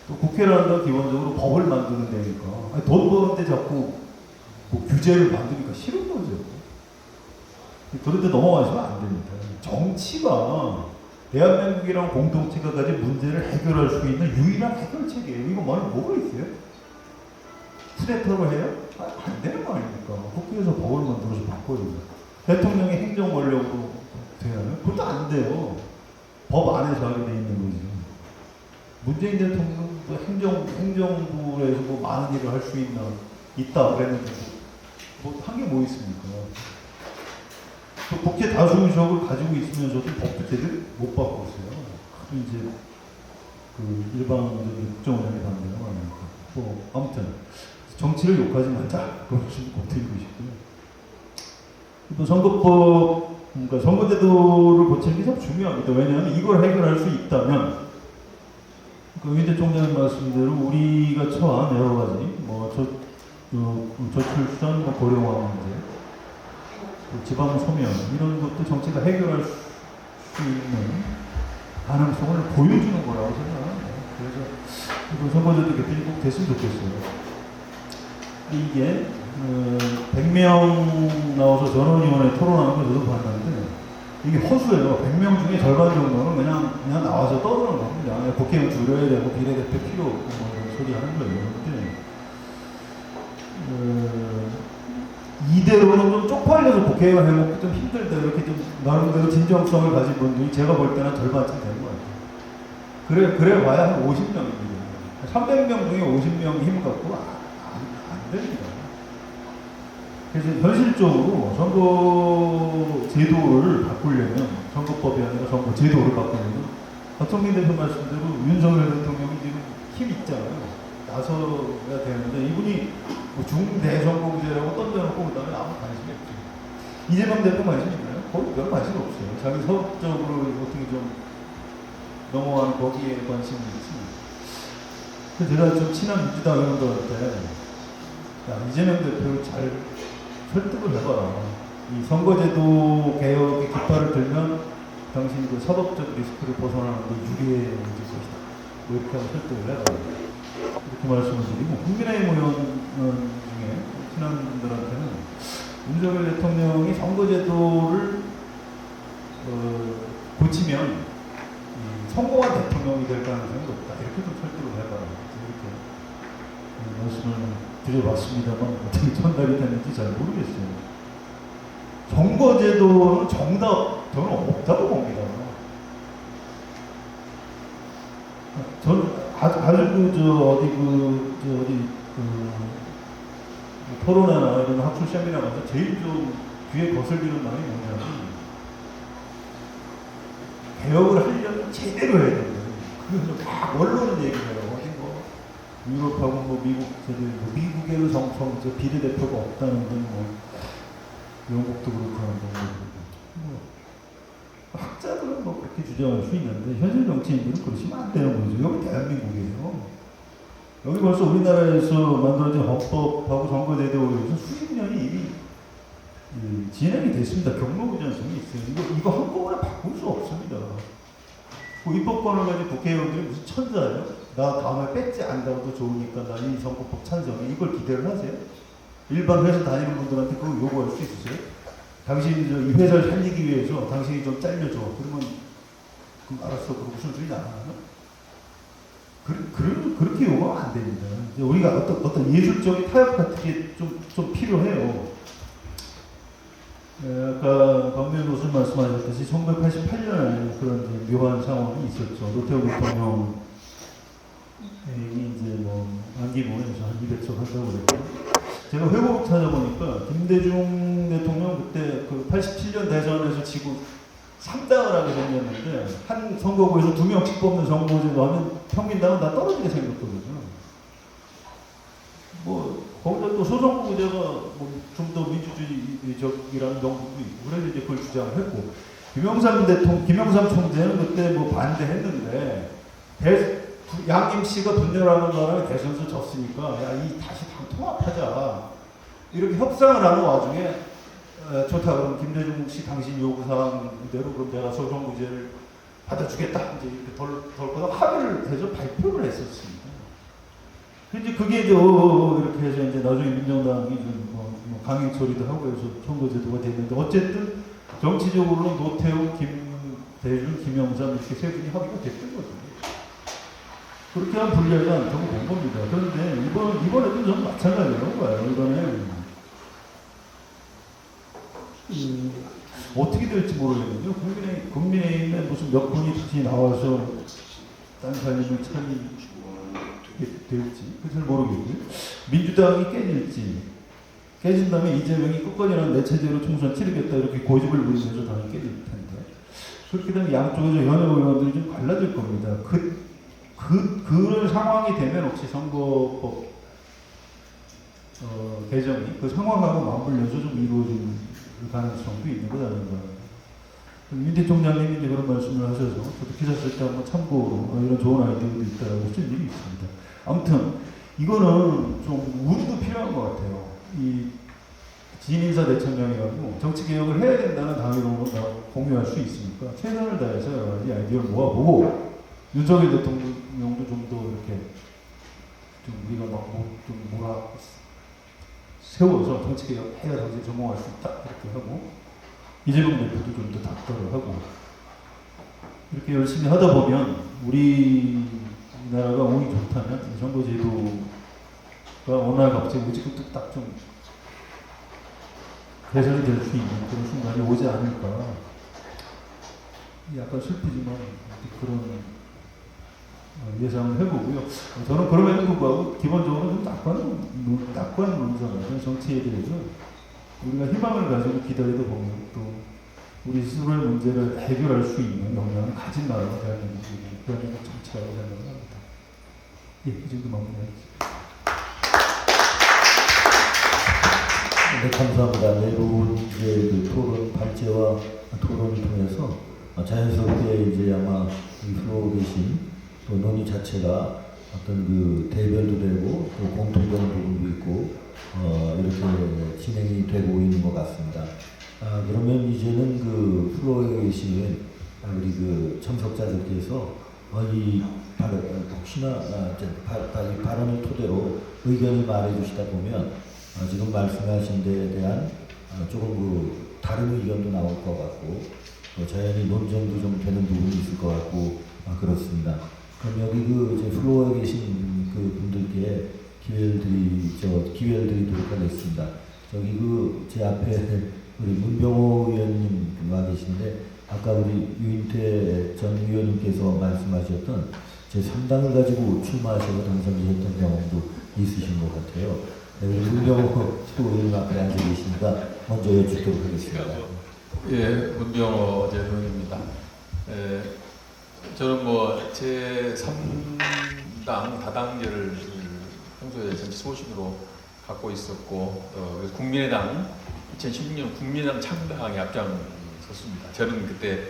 또 국회를 한다고 기본적으로 법을 만드는 데니까 돈 버는데 자꾸 뭐 규제를 만드니까 싫은 거죠. 그런데 넘어가시면 안 됩니다. 정치가 대한민국이랑 공동체가 가진 문제를 해결할 수 있는 유일한 해결책이에요. 이거 뭐가 있어요? 쿠데타로 해요? 안 되는 거 아닙니까? 국회에서 법을 만들어서 바꿔야 돼요. 대통령이 행정 권력으로 돼요? 그것도 안 돼요. 법 안에서 하게 돼 있는 거지. 문재인 대통령도 행정부에서 뭐 많은 일을 할 수 있다 그랬는데 한 게 뭐 있습니까? 또 국회 다수 의석을 가지고 있으면서도 법도 제대로 못 바꿨어요. 이제 그 일방적인 국정원에 반대가 많으니까. 뭐 아무튼 정치를 욕하지 말자. 그걸 꼭 드리고 싶고요. 또 선거법, 그러니까 선거제도를 고치는 게 참 중요합니다. 왜냐하면 이걸 해결할 수 있다면 그 유인태 총장님 말씀대로 우리가 처한 여러 가지 뭐 저출산, 뭐 고령화 문제, 지방 소멸 이런 것도 정치가 해결할 수 있는 가능성을 보여주는 거라고 생각합니다. 그래서 이번 선거제도 개편이 꼭 됐으면 좋겠어요. 이게 100명 나와서 전원위원회 토론하는 걸 저도 봤는데 이게 허수예요. 100명 중에 절반 정도는 그냥 나와서 떠드는 겁니다. 국회의원 줄여야 되고 비례대표 필요 없고 뭐 이런 소리 하는 거예요. 근데 이대로는 좀 쪽팔려서 국회의원 해먹기 좀 힘들다 이렇게 좀 나름대로 진정성을 가진 분들이 제가 볼 때는 절반쯤 되는 것 같아요. 그래 봐야 한 50명입니다. 300명 중에 50명 힘 갖고 안 됩니다. 그래서 현실적으로 선거 제도를 바꾸려면 선거법이 아니라 선거 제도를 바꾸려면 박성민 대표 말씀대로 윤석열 대통령이 지금 힘 있잖아요. 나서야 되는데 이분이 뭐 중대선거제라고 던져놓고 그다음에 아무 관심이 없죠. 이재명 대표 관심 있나요? 거의 별 관심 없어요. 자기 사업적으로 어떻게 좀 넘어가는 거기에 관심이 있지. 그래서 제가 좀 친한 민주당 의원들한테 야, 이재명 대표 잘 설득을 해봐라. 이 선거제도 개혁의 깃발을 들면 당신이 그 사법적 리스크를 벗어나는 데 유리해질 것이다. 뭐 이렇게 하고 설득을 해라. 이렇게 말씀을 드리고, 국민의힘 의원 중에 친한 분들한테는 윤석열 대통령이 선거제도를 고치면 성공한 대통령이 될 가능성이 높다. 이렇게 좀 설득을 해봐라. 이렇게 말씀을 드려봤습니다만 어떻게 전달이 됐는지 잘 모르겠어요. 선거제도는 정답 저는 없다고 봅니다. 저는 아주 토론회나 이런 학술 세미나 가서 제일 좀 귀에 거슬리는 말이 뭐냐면 개혁을 하려면 제대로 해야 된다. 그래서 막 언론은 얘기해요. 어디 뭐 유럽하고 뭐 미국에는 저 비례대표가 없다는 등 뭐 영국도 그렇고 하는데 뭐 학자들은 뭐 그렇게 주장할 수 있는데 현실 정치인들은 그러시면 안 되는 거죠. 여기 대한민국이에요. 여기 벌써 우리나라에서 만들어진 헌법하고 선거제도에서 수십 년이 이미 진행이 됐습니다. 경로부전성이 있어요. 이거 한꺼번에 바꿀 수 없습니다. 그 입법권을 가지고 국회의원들이 무슨 천사예요? 나 다음에 뺏지 않다고도 좋으니까 나 이 선거법 찬성해. 이걸 기대를 하세요? 일반 회사 다니는 분들한테 그거 요구할 수 있으세요? 당신이 이 회사를 살리기 위해서 당신이 좀 잘려줘. 그러면 그럼 알았어. 그럼 무슨 소리냐? 그렇게 요구하면 안 됩니다. 이제 우리가 어떤 예술적인 타협 같은 게 좀 필요해요. 아까 박명희 교수 말씀하셨듯이 1988년에 그런 묘한 상황이 있었죠. 노태우 대통령이 이제 뭐 안기부에서 한 200석 한다고 그랬고, 제가 회고록 찾아보니까 김대중 대통령 그때 그 87년 대선에서 지고 3당을 하게 생겼는데 한 선거구에서 2명씩 뽑는 선거제도 하면 평균당은 다 떨어지게 생겼거든요. 뭐 거기다 또 소선거구제가 뭐 좀 더 민주주의적이라는 명분도 있고 그래서 이제 그걸 주장을 했고, 김영삼 총재는 그때 뭐 반대했는데 양김 씨가 분열하는 바람에 대선에서 졌으니까 다시 당 통합하자 이렇게 협상을 하는 와중에 좋다 그럼 김대중 씨 당신 요구사항대로 그럼 내가 소선거구제를 받아주겠다 이제 이렇게 덜 합의를 해서 발표를 했었습니다. 이제 그게 이제 이렇게 해서 이제 나중에 민정당이 좀 뭐 강행 처리도 하고 해서 선거제도가 됐는데 어쨌든 정치적으로는 노태우, 김대중, 김영삼 이렇게 세 분이 합의가 됐던 거죠. 그렇게 한 분량이 않다고 본 겁니다. 그런데 이번에도 좀 마찬가지라는 거예요. 이번에 어떻게 될지 모르겠는데요. 국민의힘에 무슨 몇 분이 다시 나와서 딴 살림을 차리 될지 잘 모르겠고요. 민주당이 깨진 다음에 이재명이 끝까지 난 내 체제로 총선 치르겠다 이렇게 고집을 부리면서 당연히 깨질 텐데, 그렇게 되면 양쪽에서 현역 의원들이 좀 갈라질 겁니다. 그런 상황이 되면 혹시 선거법 개정이 그 상황하고 맞물려서 좀 이루어질 가능성도 있는 것 아닌가. 민 대통령님이 이제 그런 말씀을 하셔서 저도 기사 쓸 때 한번 참고로 이런 좋은 아이디어도 있다라고 쓴 일이 있습니다. 아무튼 이거는 좀 우리도 필요한 것 같아요. 이 진인사 대천명이라고 정치 개혁을 해야 된다는 당위로 공유할 수 있으니까 최선을 다해서 여러 가지 아이디어를 모아보고 윤석열 대통령도 좀 더 이렇게 좀 우리가 좀 뭐라 세워서 정치 개혁 해야 당시 전공할 수 있다 이렇게 하고, 이재명 대표도 좀 더 닥터를 하고 이렇게 열심히 하다 보면 우리나라가 운이 좋다면 선거제도가 어느 날 갑자기 무지개 뚝딱 좀 개선이 될 수 있는 그런 순간이 오지 않을까. 약간 슬프지만 그런 예상을 해보고요. 저는 그럼에도 불구하고 기본적으로 좀 낙관은 논잖아요. 정치에 대해서 우리가 희망을 가지고 기다리다 보면 또 우리 스스로의 문제를 해결할 수 있는 역량을 가진 나라가 대한민국이고 대한민국 정치라고 생각을 합니다. 예, 이 정도 마무리하겠습니다. 네, 감사합니다. 내부 이제 그 토론 발제와 토론을 통해서 자연스럽게 이제 아마 이 플로우 계신 또 논의 자체가 어떤 그 대별도 되고 또 공통되는 부분도 있고 이렇게 진행이 되고 있는 것 같습니다. 그러면 이제는 그 플로우에 계신 우리 그 참석자들께서 이 혹시나 이 발언을 토대로 의견을 말해주시다 보면 지금 말씀하신 데에 대한 조금 그 다른 의견도 나올 것 같고 또 자연히 논쟁도 좀 되는 부분이 있을 것 같고 그렇습니다. 그럼 여기 그 이제 플로어에 계신 그 분들께 기회를 드리도록 하겠습니다. 저기 그 제 앞에 우리 문병호 의원님 와 계신데 아까 우리 유인태 전 의원님께서 말씀하셨던 제 3당을 가지고 출마하셔서 당선되셨던 경험도 있으신 것 같아요. 네, 우리 문병호 의원님 앞에 앉아 계시니까 먼저 여쭙도록 하겠습니다. 예, 문병호 전 의원입니다. 저는 뭐 제 3당 다당제를 평소에 정치 소신으로 갖고 있었고 그래서 국민의당 2016년 국민의당 창당에 앞장섰습니다. 저는 그때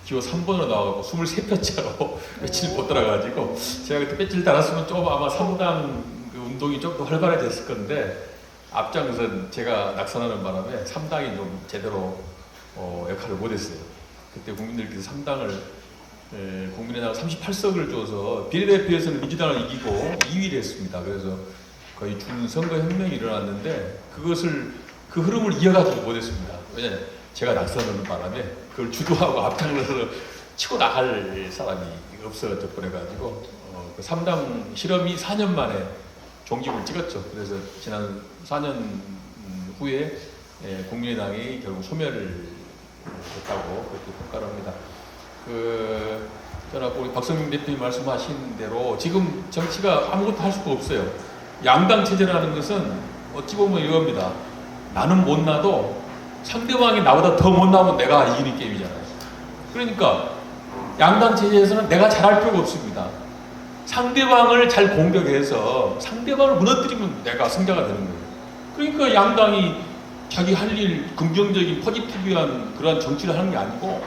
기호 3번으로 나와갖고 23표차로 며칠 못 들어가지고 제가 그때 배지를 달았으면 좀 아마 3당 그 운동이 좀 더 활발해졌을 건데 앞장선 제가 낙선하는 바람에 3당이 좀 제대로 역할을 못했어요. 그때 국민들께서 3당을 국민의당 38석을 줘서 비례대표에서는 민주당을 이기고 2위를 했습니다. 그래서 거의 준선거혁명이 일어났는데 그 흐름을 이어가지 못했습니다. 왜냐하면 제가 낙선하는 바람에 그걸 주도하고 앞장서서 치고 나갈 사람이 없어져 버려가지고 그 3당 실험이 4년 만에 종집을 찍었죠. 그래서 지난 4년 후에 국민의당이 결국 소멸을 했다고 그렇게 평가를 합니다. 저는 우리 박성민 대표님 말씀하신 대로 지금 정치가 아무것도 할 수가 없어요. 양당 체제라는 것은 어찌 보면 이겁니다. 나는 못나도 상대방이 나보다 더 못나면 내가 이기는 게임이잖아요. 그러니까 양당 체제에서는 내가 잘할 필요가 없습니다. 상대방을 잘 공격해서 상대방을 무너뜨리면 내가 승자가 되는 거예요. 그러니까 양당이 자기 할 일 긍정적인 포지티브한 그런 정치를 하는 게 아니고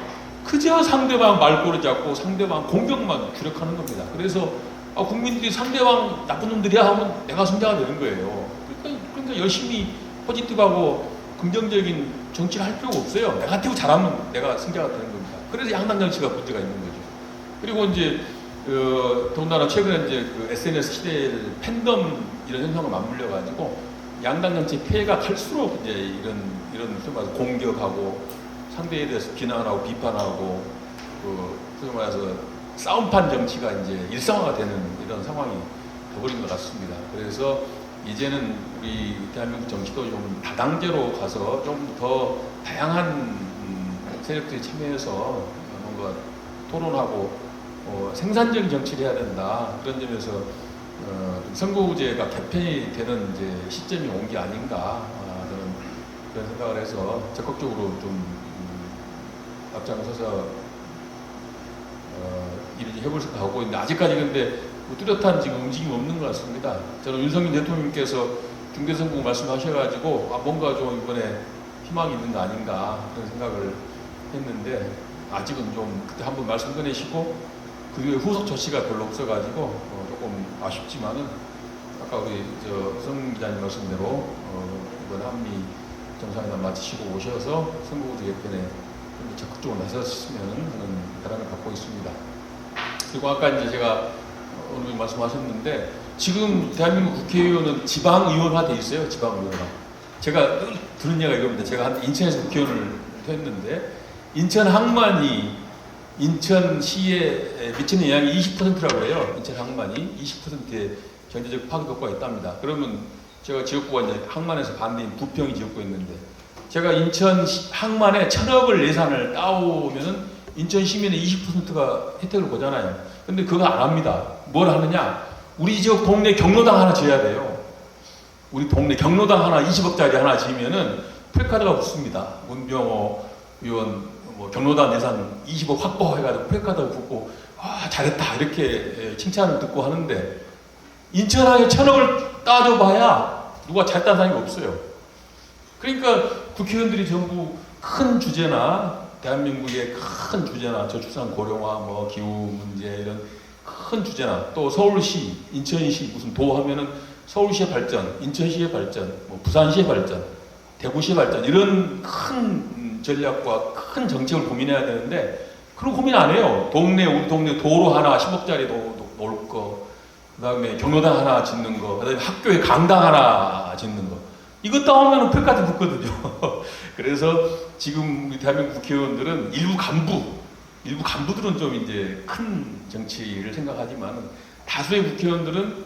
그저 상대방 말꼬리 잡고 상대방 공격만 주력하는 겁니다. 그래서 국민들이 상대방 나쁜 놈들이야 하면 내가 승자가 되는 거예요. 그러니까 열심히 포지티브하고 긍정적인 정치를 할 필요가 없어요. 네거티브 잘하면 내가 승자가 되는 겁니다. 그래서 양당 정치가 문제가 있는 거죠. 그리고 이제 더군다나 최근에 이제 그 SNS 시대에 팬덤 이런 현상을 맞물려 가지고 양당 정치 폐해가 갈수록 이제 이런 소위 말해서 공격하고 상대에 대해서 비난하고 비판하고 소위 말해서 싸움판 정치가 이제 일상화가 되는 이런 상황이 돼버린 것 같습니다. 그래서 이제는 우리 대한민국 정치도 좀 다당제로 가서 좀 더 다양한 세력들이 참여해서 뭔가 토론하고 생산적인 정치를 해야 된다. 그런 점에서 선거구제가 개편이 되는 이제 시점이 온 게 아닌가 저는 그런 생각을 해서 적극적으로 좀 앞장서서 일을 해볼 생각하고 있는데 아직까지 근데 뭐 뚜렷한 지금 움직임이 없는 것 같습니다. 저는 윤석열 대통령께서 중대선거 말씀하셔가지고 뭔가 좀 이번에 희망이 있는 거 아닌가 그런 생각을 했는데 아직은 좀 그때 한번 말씀 꺼내시고 그 뒤에 후속 조치가 별로 없어가지고 조금 아쉽지만은 아까 우리 성 기자님 말씀대로 이번 한미 정상회담 마치시고 오셔서 선거구제 개편에 적극적으로 나섰으면 하는 바람을 갖고 있습니다. 그리고 아까 이제 제가 오늘 말씀하셨는데 지금 대한민국 국회의원은 지방의원화돼 있어요. 지방의원화. 제가 늘 들은 얘기가 이겁니다. 제가 인천에서 국회의원을 했는데 인천 항만이 인천시에 미치는 영향이 20%라고 해요. 인천 항만이 20%의 경제적 파급 효과가 있답니다. 그러면 제가 지역구가 이제 항만에서 반대인 부평이 지역구에 있는데 제가 인천 항만에 1,000억을 예산을 따오면은 인천 시민의 20%가 혜택을 보잖아요. 근데 그거 안 합니다. 뭘 하느냐? 우리 지역 동네 경로당 하나 지어야 돼요. 우리 동네 경로당 하나 20억짜리 하나 지으면은 프레카드가 붙습니다. 문병호 의원 뭐 경로당 예산 20억 확보해가지고 프레카드가 붙고 아 잘했다 이렇게 칭찬을 듣고 하는데 인천항에 1,000억을 따져봐야 누가 잘딴 사람이 없어요. 그러니까 국회의원들이 전부 큰 주제나 대한민국의 큰 주제나 저출산 고령화 뭐 기후 문제 이런 큰 주제나 또 서울시 인천시 무슨 도 하면은 서울시의 발전, 인천시의 발전, 뭐 부산시의 발전, 대구시의 발전 이런 큰 전략과 큰 정책을 고민해야 되는데 그런 고민 안 해요. 우리 동네 도로 하나 10억짜리 놓을 거, 그 다음에 경로당 하나 짓는 거, 그 다음에 학교에 강당 하나 짓는 거 이거 따오면 표까지 붙거든요. 그래서 지금 우리 대한민국 국회의원들은 일부 간부들은 좀 이제 큰 정치를 생각하지만 다수의 국회의원들은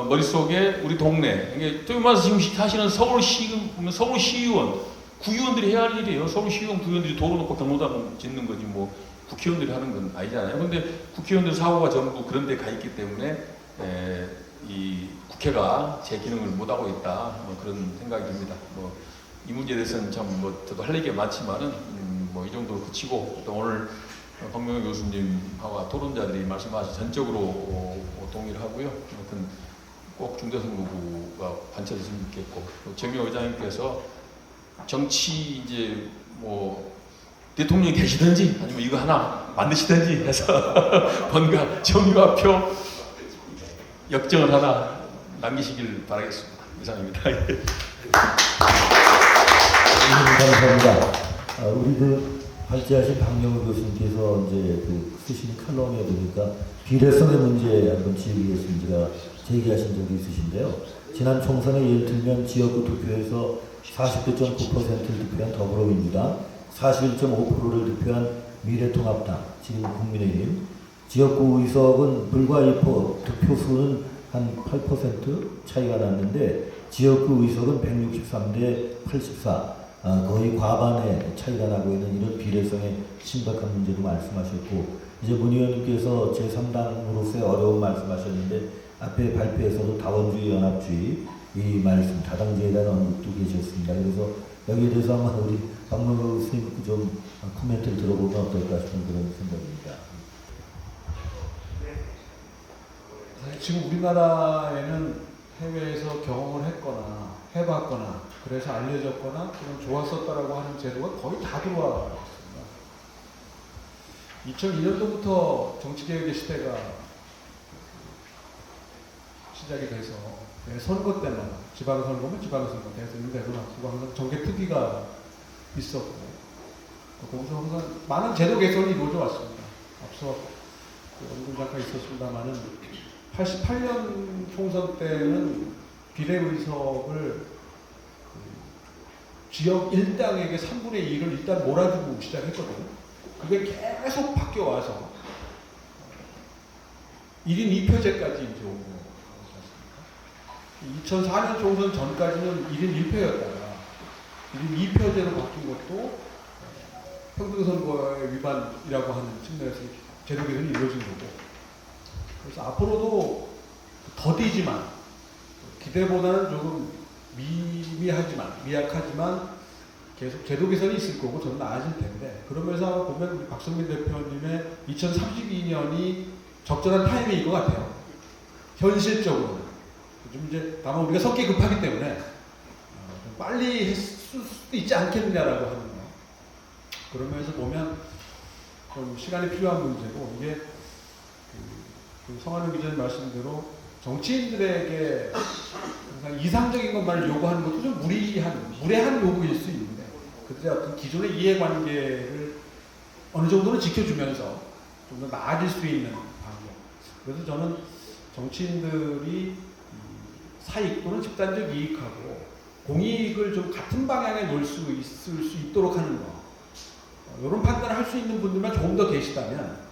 머릿속에 우리 동네, 이게 좀 와서 지금 사실은 서울시의원, 구의원들이 해야 할 일이에요. 서울시의원, 구의원들이 도로 놓고 경로당 짓는 거지 뭐 국회의원들이 하는 건 아니잖아요. 근데 국회의원들 사고가 전부 그런 데 가 있기 때문에 이 국회가 제 기능을 못하고 있다. 뭐 그런 생각이 듭니다. 뭐 이 문제에 대해서는 참 뭐 저도 할 얘기가 많지만은 뭐 이 정도로 그치고 또 오늘 박명호 교수님하고 토론자들이 말씀하신 전적으로 동의를 하고요. 아무튼 꼭 중대선거구가 관철됐으면 좋겠고 또 정의호 의장님께서 정치 이제 뭐 대통령이 되시든지 아니면 이거 하나 만드시든지 해서 뭔가 정의와표 역정을 하나 남기시길 바라겠습니다. 이상입니다. 감사합니다. 우리 발제하신 박명호 교수님께서 이제 쓰신 칼럼에 보니까 비례성의 문제 한번 제기하신 적이 있으신데요. 지난 총선에 예를 들면 지역구 투표에서 49.9%를 득표한 더불어민주당, 41.5%를 득표한 미래통합당, 지금 국민의힘, 지역구 의석은 불과 1%, 득표수는 한 8% 차이가 났는데 지역구 의석은 163대 84, 거의 과반의 차이가 나고 있는 이런 비례성의 심각한 문제도 말씀하셨고, 이제 문 의원님께서 제3당으로서의 어려운 말씀하셨는데 앞에 발표에서도 다원주의, 연합주의 이 말씀, 다당제에 대한 언급도 계셨습니다. 그래서 여기에 대해서 아마 우리 박명호 교수님 좀 코멘트를 들어보면 어떨까 싶은 그런 생각입니다. 지금 우리나라에는 해외에서 경험을 했거나 해봤거나 그래서 알려졌거나 그런 좋았었다라고 하는 제도가 거의 다 들어와 있습니다. 2002년도부터 정치개혁의 시대가 시작이 돼서 선거 때마다 지방선거면 지방선거, 대선이면 대선 앞두고 항상 정계 특위가 있었고 거기서 항상 많은 제도 개선이 이루어져 왔습니다. 앞서 연구 잠깐 있었습니다만은 88년 총선 때는 비례의석을 지역 1당에게 3분의 2를 일단 몰아주고 시작했거든요. 그게 계속 바뀌어와서 1인 2표제까지 이제 온 거예요. 2004년 총선 전까지는 1인 1표였다가 1인 2표제로 바뀐 것도 평등선거의 위반이라고 하는 측면에서 제도 개선이 이루어진 거고, 그래서 앞으로도 더디지만 기대보다는 조금 미약하지만 계속 제도 개선이 있을 거고 저는 나아질 텐데, 그러면서 보면 우리 박성민 대표님의 2032년이 적절한 타이밍일 것 같아요. 현실적으로는. 좀 이제 다만 우리가 성격이 급하기 때문에 좀 빨리 했을 수도 있지 않겠느냐라고 하는 거. 그러면서 보면 좀 시간이 필요한 문제고, 이게 성한우 기자님 말씀대로 정치인들에게 항상 이상적인 것만을 요구하는 것도 좀 무례한 요구일 수 있는데, 그때 어떤 기존의 이해관계를 어느 정도는 지켜주면서 좀 더 나아질 수 있는 방법. 그래서 저는 정치인들이 사익 또는 집단적 이익하고 공익을 좀 같은 방향에 놓을 수 있을 수 있도록 하는 거, 이런 판단을 할 수 있는 분들만 조금 더 계시다면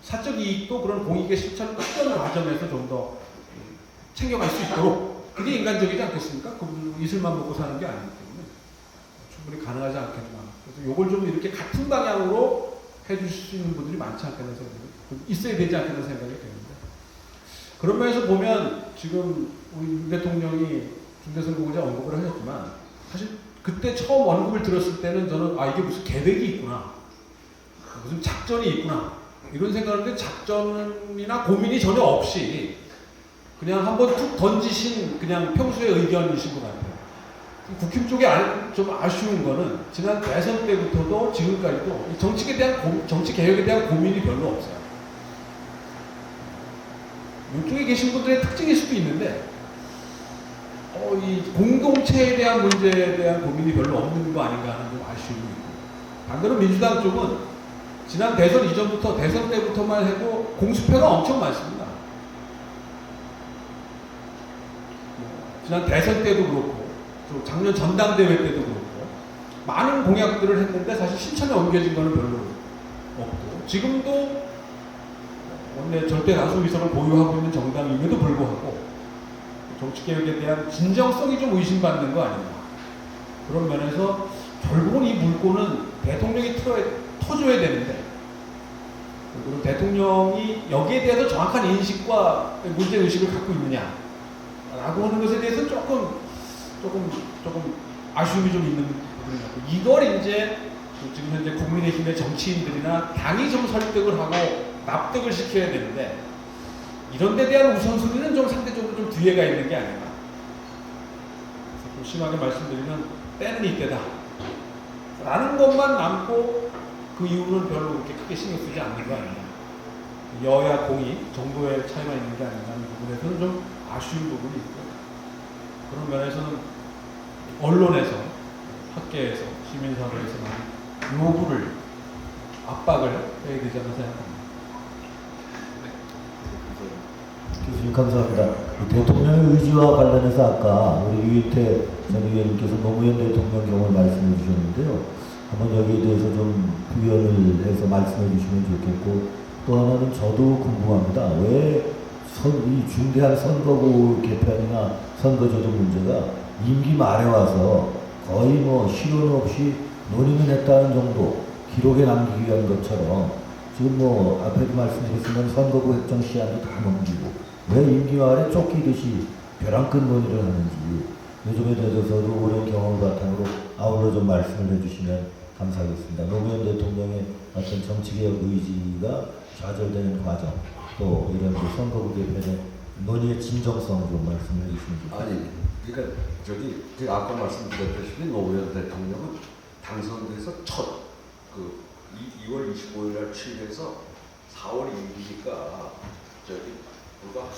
사적 이익도 그런 공익의 실천을 어떤 과정에서 좀 더 챙겨갈 수 있도록, 그게 인간적이지 않겠습니까? 그 이슬만 먹고 사는 게 아니기 때문에 충분히 가능하지 않겠나. 그래서 이걸 좀 이렇게 같은 방향으로 해주실 수 있는 분들이 많지 않겠나 생각이 좀 있어야 되지 않겠나 생각이 되는데 그런 면에서 보면 지금 우리 윤 대통령이 중대선거구제 언급을 하셨지만 사실 그때 처음 언급을 들었을 때는 저는 이게 무슨 계획이 있구나 무슨 작전이 있구나 이런 생각을 했는데 작전이나 고민이 전혀 없이 그냥 한번 툭 던지신 그냥 평소의 의견이신 것 같아요. 국힘 쪽에 좀 아쉬운 거는 지난 대선 때부터도 지금까지도 이 정치 개혁에 대한 고민이 별로 없어요. 이쪽에 계신 분들의 특징일 수도 있는데 이 공동체에 대한 문제에 대한 고민이 별로 없는 거 아닌가 하는 좀 아쉬움이 있고 반대로 민주당 쪽은 지난 대선 이전부터 대선 때부터만 해도 공수표가 엄청 많습니다. 지난 대선 때도 그렇고 또 작년 전당대회 때도 그렇고 많은 공약들을 했는데 사실 실천에 옮겨진 거는 별로 없고 지금도 원내 절대 다수 의석을 보유하고 있는 정당임에도 불구하고 정치개혁에 대한 진정성이 좀 의심받는 거 아닌가 그런 면에서 결국은 이 물꼬는 대통령이 터줘야 되는데 그리고 대통령이 여기에 대해서 정확한 인식과 문제의식을 갖고 있느냐 라고 하는 것에 대해서 조금 아쉬움이 좀 있는 부분이 같고 이걸 이제 지금 현재 국민의힘의 정치인들이나 당이 좀 설득을 하고 납득을 시켜야 되는데 이런 데 대한 우선순위는 좀 상대적으로 좀 뒤에가 있는 게 아닌가 좀 심하게 말씀드리면 때는 이때다 라는 것만 남고 그 이후는 별로 그렇게 크게 신경 쓰지 않는 거 아닌가 여야 공이 정도의 차이가 있는 게 아닌가 하는 부분에서는 좀 아쉬운 부분이 있고 그런 면에서는 언론에서 학계에서 시민사회에서 많은 요구를 압박을 해야 되지 않나 생각합니다. 교수님 감사합니다. 대통령의 의지와 관련해서 아까 우리 유인태 전 의원님께서 노무현 대통령 경우를 말씀해 주셨는데요. 한번 여기에 대해서 좀 부연을 해서 말씀해 주시면 좋겠고 또 하나는 저도 궁금합니다. 왜 이 중대한 선거구 개편이나 선거제도 문제가 임기 말에 와서 거의 실효 없이 논의는 했다는 정도 기록에 남기기 위한 것처럼 지금 앞에도 말씀드렸지만 선거구 획정 시한도 다 넘기고 왜 임기 말에 쫓기듯이 벼랑끝 논의를 하는지 요즘에 대해서도 오랜 경험을 바탕으로 아울러 좀 말씀을 해주시면 감사하겠습니다. 노무현 대통령의 어떤 정치개혁 의지가 좌절되는 과정 또 이런 선거구 개편의 논의의 진정성을 좀 말씀해 주시면 좋겠습니다. 아니, 그러니까 아까 말씀드렸다시피 노무현 대통령은 당선돼서 첫 2월 25일 날 취임해서 4월 2일이니까 불과 한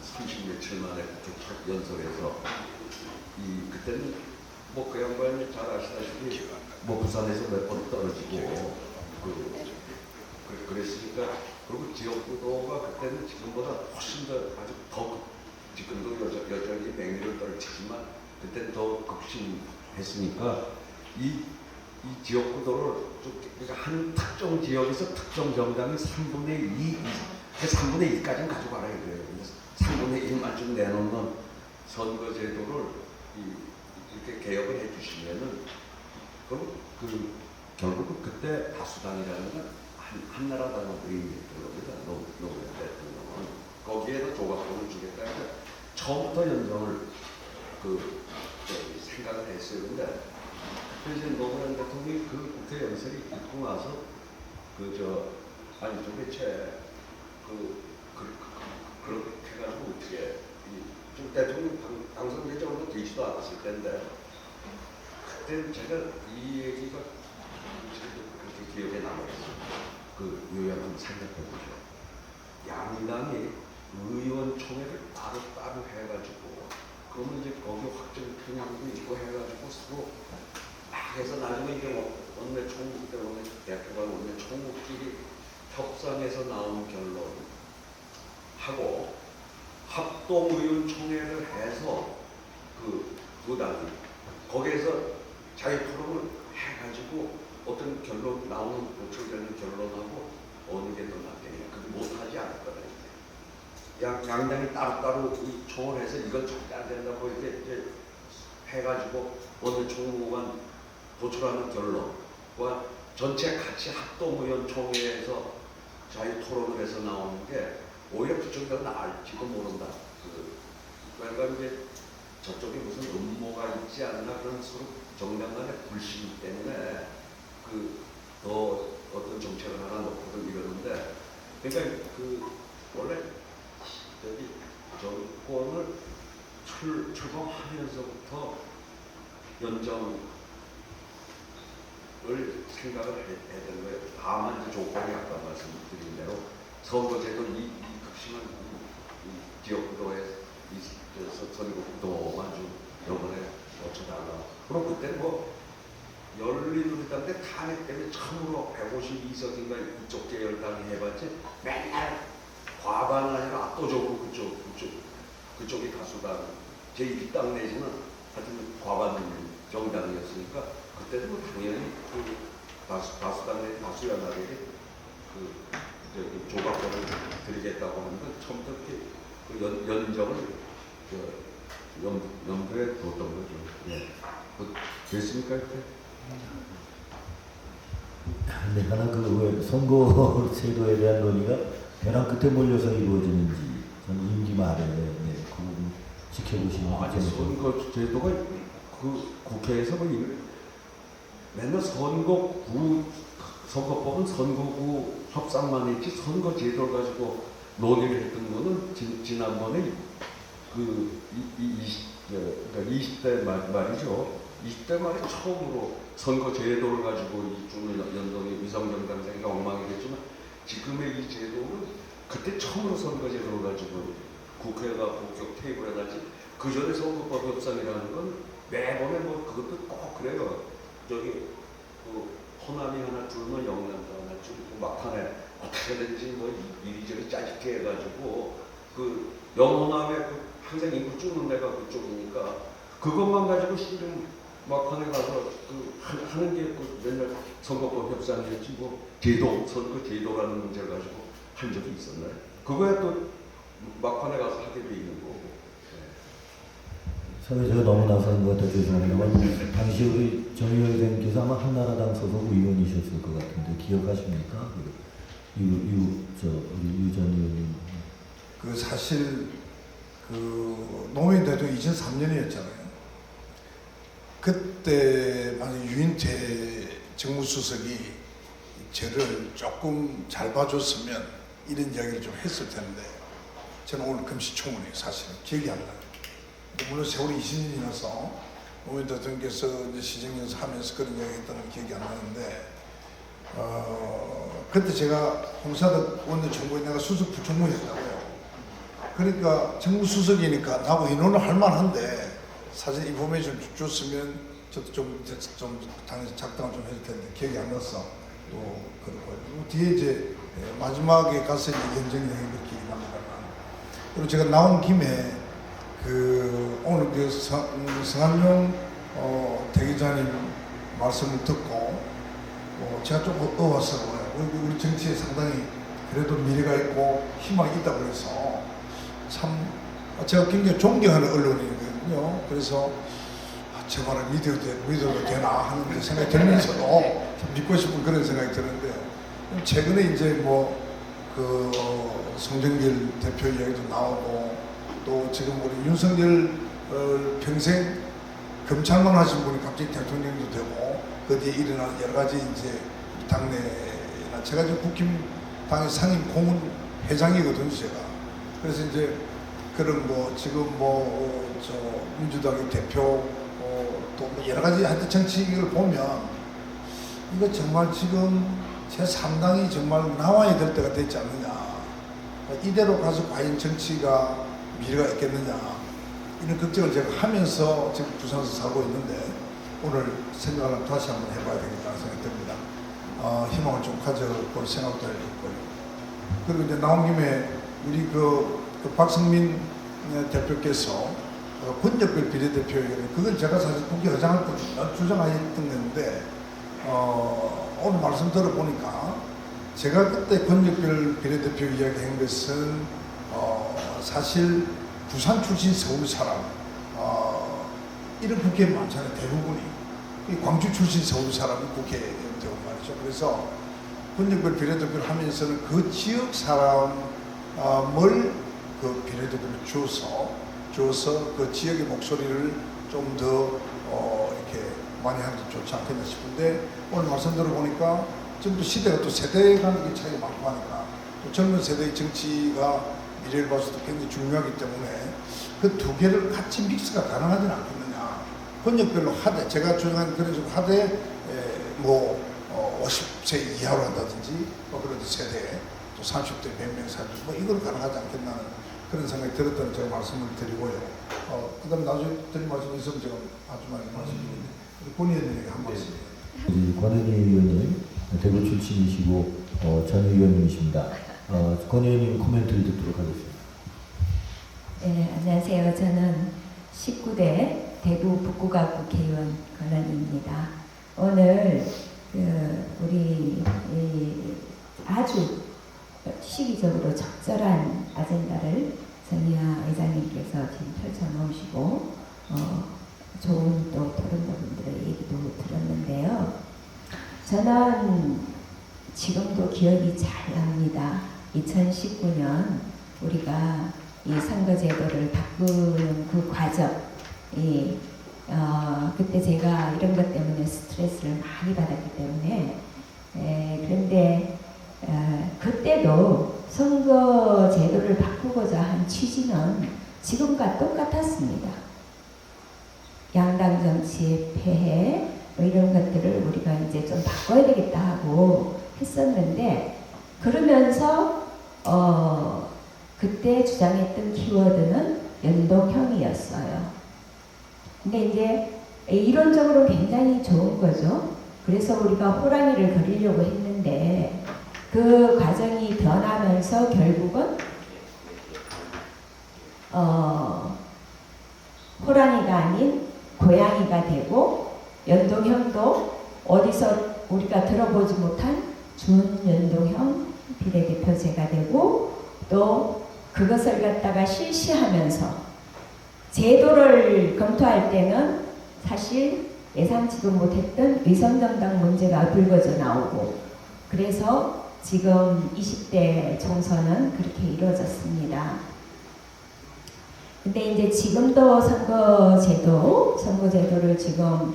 30며칠 만에 첫 연설에서 그때는 그 양반이 잘 아시다시피 부산에서 몇 번 떨어지고 그랬으니까 그리고 지역구도가 그때는 지금보다 훨씬 더 아주 더 지금도 여전히 맹위를 떨치지만 그때는 더 극심했으니까 이 지역구도를 그러니까 한 특정 지역에서 특정 정당이 3분의 2, 3분의 1까지는 가져가라 이거예요. 3분의 1만 좀 내놓는 선거제도를 이렇게 개혁을 해주시면은 결국은 그때 다수당이라는 건 한나라당의 의미였던 겁니다. 노무현 대통령은 거기에도 조각권을 주겠다 해서 처음부터 연정을 생각을 했어요. 근데 그래서 노무현 대통령이 그 국회 연설이 있고 나서 도대체 그렇게 해가지고 어떻게 좀 대통령 당선된 지 얼마 되지도 않았을 텐데 그때 제가 이 얘기가 그렇게 기억에 남아있어요. 요약 좀 생각해 보죠. 양당이 의원총회를 따로 해가지고 그러면 이제 거기 확정 편향도 있고 해가지고 서로 막 해서 나중에 이게 원내 총무 때 대표가 원내 총무끼리 협상해서 나온 결론하고 합동의원총회를 해서 두 당이 거기에서 자기 토론을 해가지고 어떤 결론 나오는 도출되는 결론하고 어느 게 더 낫겠냐 못하지 않을 거다. 양당이 따로따로 총을 해서 이건 절대 안 된다고 이제 해가지고 어느 총무관 도출하는 결론과 전체 같이 합동의원총회에서 자유 토론을 해서 나오는 게 오히려 그쪽이 더 나을지도 모른다. 그러니까 이제 저쪽에 무슨 음모가 있지 않나 그런 서로 정당 간의 불신 때문에 더 어떤 정책을 하나 놓고든 이러는데, 그러니까 원래 여기 정권을 출범하면서부터 연정을 생각을 해야 되는 거예요. 다만 이제 조건이 아까 말씀드린 대로 선거제도 이 극심한 이 지역구도에 선거구도만 좀 이번에 어쩌다가 그럼 그때 뭐 열린우리당인데 탄핵 때문에 처음으로 152석인가 이쪽 계열당이 해봤지 맨날 과반은 아니라 압도적으로 그쪽이 다수당 제1당 내지는 하여튼 과반 정당이었으니까 그때도 뭐 당연히 다수당 내 다수연합에게 조각권을 드리겠다고 하는 건 처음부터 이렇게 연정을 염두에 뒀던 거죠. 예. 됐습니까 이렇게? 네, 하나 왜 선거 제도에 대한 논의가 벼랑 끝에 몰려서 이루어지는지 저는 임기 말에 그 부분 지켜보시면 아니 선거 제도가 국회에서 뭐 맨날 선거법은 선거구 협상만 했지 선거 제도를 가지고 논의를 했던 거는 지난번에 20대 말이죠. 20대 말에 처음으로 선거 제도를 가지고 이쪽은 연동이 위성정당생이 엉망이겠지만 지금의 이 제도는 그때 처음으로 선거 제도를 가지고 국회가 본격 테이블에 놨지. 그 전에 선거법 협상이라는 건 매번에 뭐 그것도 꼭 그래요. 호남이 하나 줄면 영남도 하나 줄고 막판에 어떻게든지 뭐 이리저리 짜집게 해가지고 영호남에 항상 인구 줄는 데가 그쪽이니까 그것만 가지고 실은 막판에 가서 하는 게 맨날 선거법 협상이었지 뭐 선거 제도라는 문제를 가지고 한 적이 있었나요? 그거야 또 막판에 가서 하게 돼 있는 거고. 사회자가 너무 나서는 것 같아 죄송합니다만 당시 우리 정의열 의원께서 아마 한나라당 소속 의원이셨을 것 같은데 기억하십니까? 우리 유 전 의원님. 사실 노무현 대통령 2003년이었잖아요. 그때 만약 유인태 정무수석이 저를 조금 잘 봐줬으면 이런 이야기를 좀 했을 텐데 저는 오늘 금시초문이에요. 사실 기억이 안 나요. 물론 세월이 20년이라서 노무현 대통령께서 이제 시정연설 하면서 그런 이야기 했다는 기억이 안 나는데 그때 제가 홍사덕 원내총무에 내가 수석 부총무였다고요. 그러니까 정무수석이니까 나하고 인원을 할 만한데 사실 인포메이션 줬으면 저도 좀 당연히 작당을 좀 해줄 텐데 기억이 안 났어. 또 그렇고 뒤에 이제 마지막에 가서 이제 연정이 된 기억이 납니다만. 그리고 제가 나온 김에 오늘 성한용 대기자님 말씀을 듣고 제가 조금 어왔어요. 우리 정치에 상당히 그래도 미래가 있고 희망이 있다고 해서 참 제가 굉장히 존경하는 언론이거든요. 그래서 제 말을 믿어도 되나 하는 생각이 들면서도 믿고 싶은 그런 생각이 드는데 최근에 이제 송정길 대표 이야기도 나오고 또 지금 우리 윤석열 평생 검찰만 하신 분이 갑자기 대통령도 되고 그 뒤에 일어난 여러 가지 이제 당내나 제가 지금 국힘당의 상임 고문 회장이거든요, 제가. 그래서 이제 그런 지금 민주당의 대표 또 여러 가지 하여튼 정치를 보면 이거 정말 지금 제3당이 정말 나와야 될 때가 됐지 않느냐. 이대로 가서 과연 정치가 미래가 있겠느냐 이런 걱정을 제가 하면서 지금 부산에서 살고 있는데 오늘 생각을 다시 한번 해봐야 되겠다는 생각이 듭니다. 희망을 좀 가져볼 생각도 해봤고요. 그리고 이제 나온 김에 우리 박성민 대표께서 권역별 비례대표 그건 제가 사실 국회의장할 때 주장했던 건데 오늘 말씀 들어보니까 제가 그때 권역별 비례대표 이야기한 것은 사실 부산 출신 서울 사람 이런 국회에 많잖아요. 대부분이 이 광주 출신 서울 사람이 국회의원되고 말이죠. 그래서 권역별 비례대표를 하면서는 그 지역 사람을 그 비례대표를 줘서 그 지역의 목소리를 좀 더 이렇게 많이 하는 게 좋지 않겠나 싶은데 오늘 말씀 들어보니까 지금 또 시대가 또 세대 간의 차이가 많고 하니까 또 젊은 세대의 정치가 미래를 봐서도 굉장히 중요하기 때문에 그 두 개를 같이 믹스가 가능하지는 않겠느냐. 권역별로 하되, 제가 주장하는 그런 식으로 하되, 50세 이하로 한다든지, 그런 세대, 또 30대 몇 명 살고, 이걸 가능하지 않겠나는 그런 생각이 들었다는 제가 말씀을 드리고요. 그 다음 나중에 드릴 말씀 있으면 제가 아주 많이 말씀드리는데, 우리 권 의원님에게 한 말씀. 권은희 의원님, 대구 출신이시고, 전 의원님이십니다. 권 의원님 코멘트를 듣도록 하겠습니다. 네, 안녕하세요. 저는 19대 대구 북구갑 국회의원 권은희입니다. 오늘 우리 아주 시기적으로 적절한 아젠다를 정의아 의장님께서 지금 펼쳐놓으시고 좋은 또 토론자분들의 얘기도 들었는데요. 저는 지금도 기억이 잘 납니다. 2019년 우리가 이 선거제도를 바꾸는 그 과정, 그때 제가 이런 것 때문에 스트레스를 많이 받았기 때문에, 그런데 그때도 선거제도를 바꾸고자 한 취지는 지금과 똑같았습니다. 양당 정치의 폐해, 이런 것들을 우리가 이제 좀 바꿔야 되겠다 하고 했었는데, 그러면서 그때 주장했던 키워드는 연동형이었어요. 근데 이제 이론적으로 굉장히 좋은 거죠. 그래서 우리가 호랑이를 그리려고 했는데 그 과정이 변하면서 결국은 호랑이가 아닌 고양이가 되고, 연동형도 어디서 우리가 들어보지 못한 준연동형 비례대표제가 되고, 또 그것을 갖다가 실시하면서 제도를 검토할 때는 사실 예상치도 못했던 위성정당 문제가 불거져 나오고, 그래서 지금 20대 총선은 그렇게 이루어졌습니다. 근데 이제 지금도 선거제도를 지금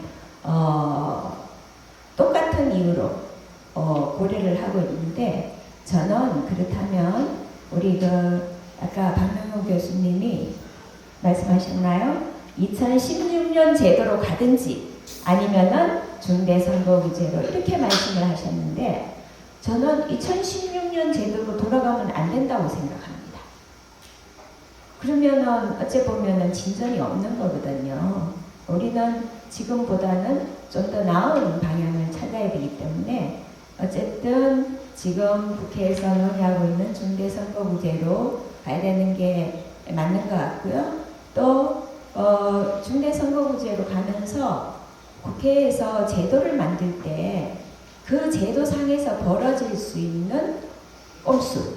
똑같은 이유로 고려를 하고 있는데, 저는 그렇다면 우리 아까 박명호 교수님이 말씀하셨나요? 2016년 제도로 가든지 아니면은 중대선거구제로 이렇게 말씀을 하셨는데, 저는 2016년 제도로 돌아가면 안 된다고 생각합니다. 그러면은 어째 보면은 진전이 없는 거거든요. 우리는 지금보다는 좀 더 나은 방향을 찾아야 되기 때문에 어쨌든 지금 국회에서 논의하고 있는 중대선거구제로 가야 되는 게 맞는 것 같고요. 또 중대선거구제로 가면서 국회에서 제도를 만들 때 그 제도상에서 벌어질 수 있는 꼼수,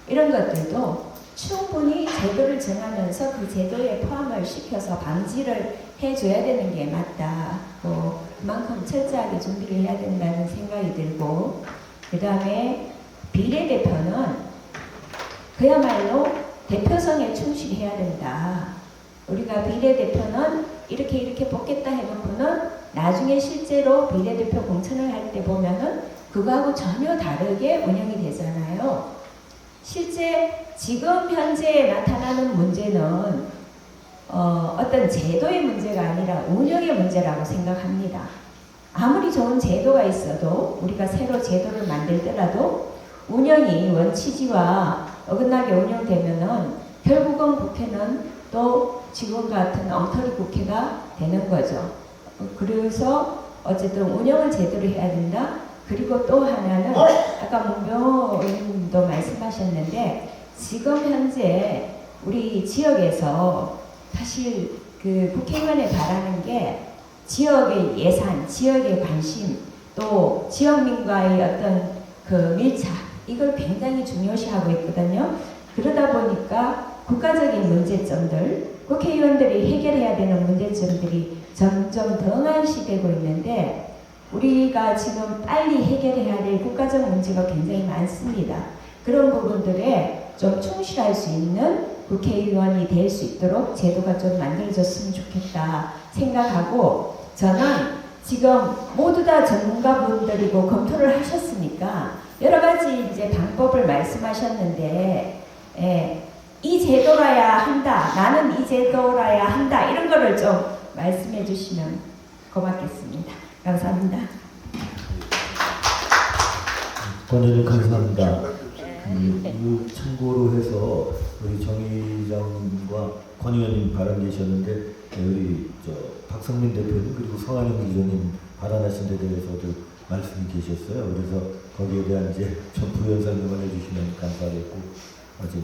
이런 것들도 충분히 제도를 정하면서 그 제도에 포함을 시켜서 방지를 해줘야 되는 게 맞다고, 그만큼 철저하게 준비를 해야 된다는 생각이 들고, 그 다음에 비례대표는 그야말로 대표성에 충실해야 된다. 우리가 비례대표는 이렇게 뽑겠다 해놓고는 나중에 실제로 비례대표 공천을 할 때 보면은 그거하고 전혀 다르게 운영이 되잖아요. 실제 지금 현재 나타나는 문제는 어떤 제도의 문제가 아니라 운영의 문제라고 생각합니다. 아무리 좋은 제도가 있어도 우리가 새로 제도를 만들더라도 운영이 원취지와 어긋나게 운영되면은 결국은 국회는 또 지금 같은 엉터리 국회가 되는 거죠. 그래서 어쨌든 운영을 제대로 해야 된다. 그리고 또 하나는 아까 문병호 의원님도 말씀하셨는데, 지금 현재 우리 지역에서 사실 그 국회의원에 바라는 게 지역의 예산, 지역의 관심, 또 지역민과의 어떤 그 밀착, 이걸 굉장히 중요시하고 있거든요. 그러다 보니까 국가적인 문제점들, 국회의원들이 해결해야 되는 문제점들이 점점 등한시되고 있는데 우리가 지금 빨리 해결해야 될 국가적 문제가 굉장히 많습니다. 그런 부분들에 좀 충실할 수 있는 국회의원이 될 수 있도록 제도가 좀 만들어졌으면 좋겠다 생각하고, 저는 지금 모두 다 전문가분들이고 검토를 하셨으니까 여러 가지 이제 방법을 말씀하셨는데, 이 제도라야 한다, 나는 이 제도라야 한다, 이런 거를 좀 말씀해 주시면 고맙겠습니다. 감사합니다. 권유님 감사합니다. 참고로 해서 우리 정 의장과 권 의원님 발언 계셨는데, 우리 박성민 대표님 그리고 성한영 기자님 발언하신 데 대해서도 말씀이 계셨어요. 그래서 거기에 대한 이제 좀 부연 설명을 해주시면 감사하겠고, 아직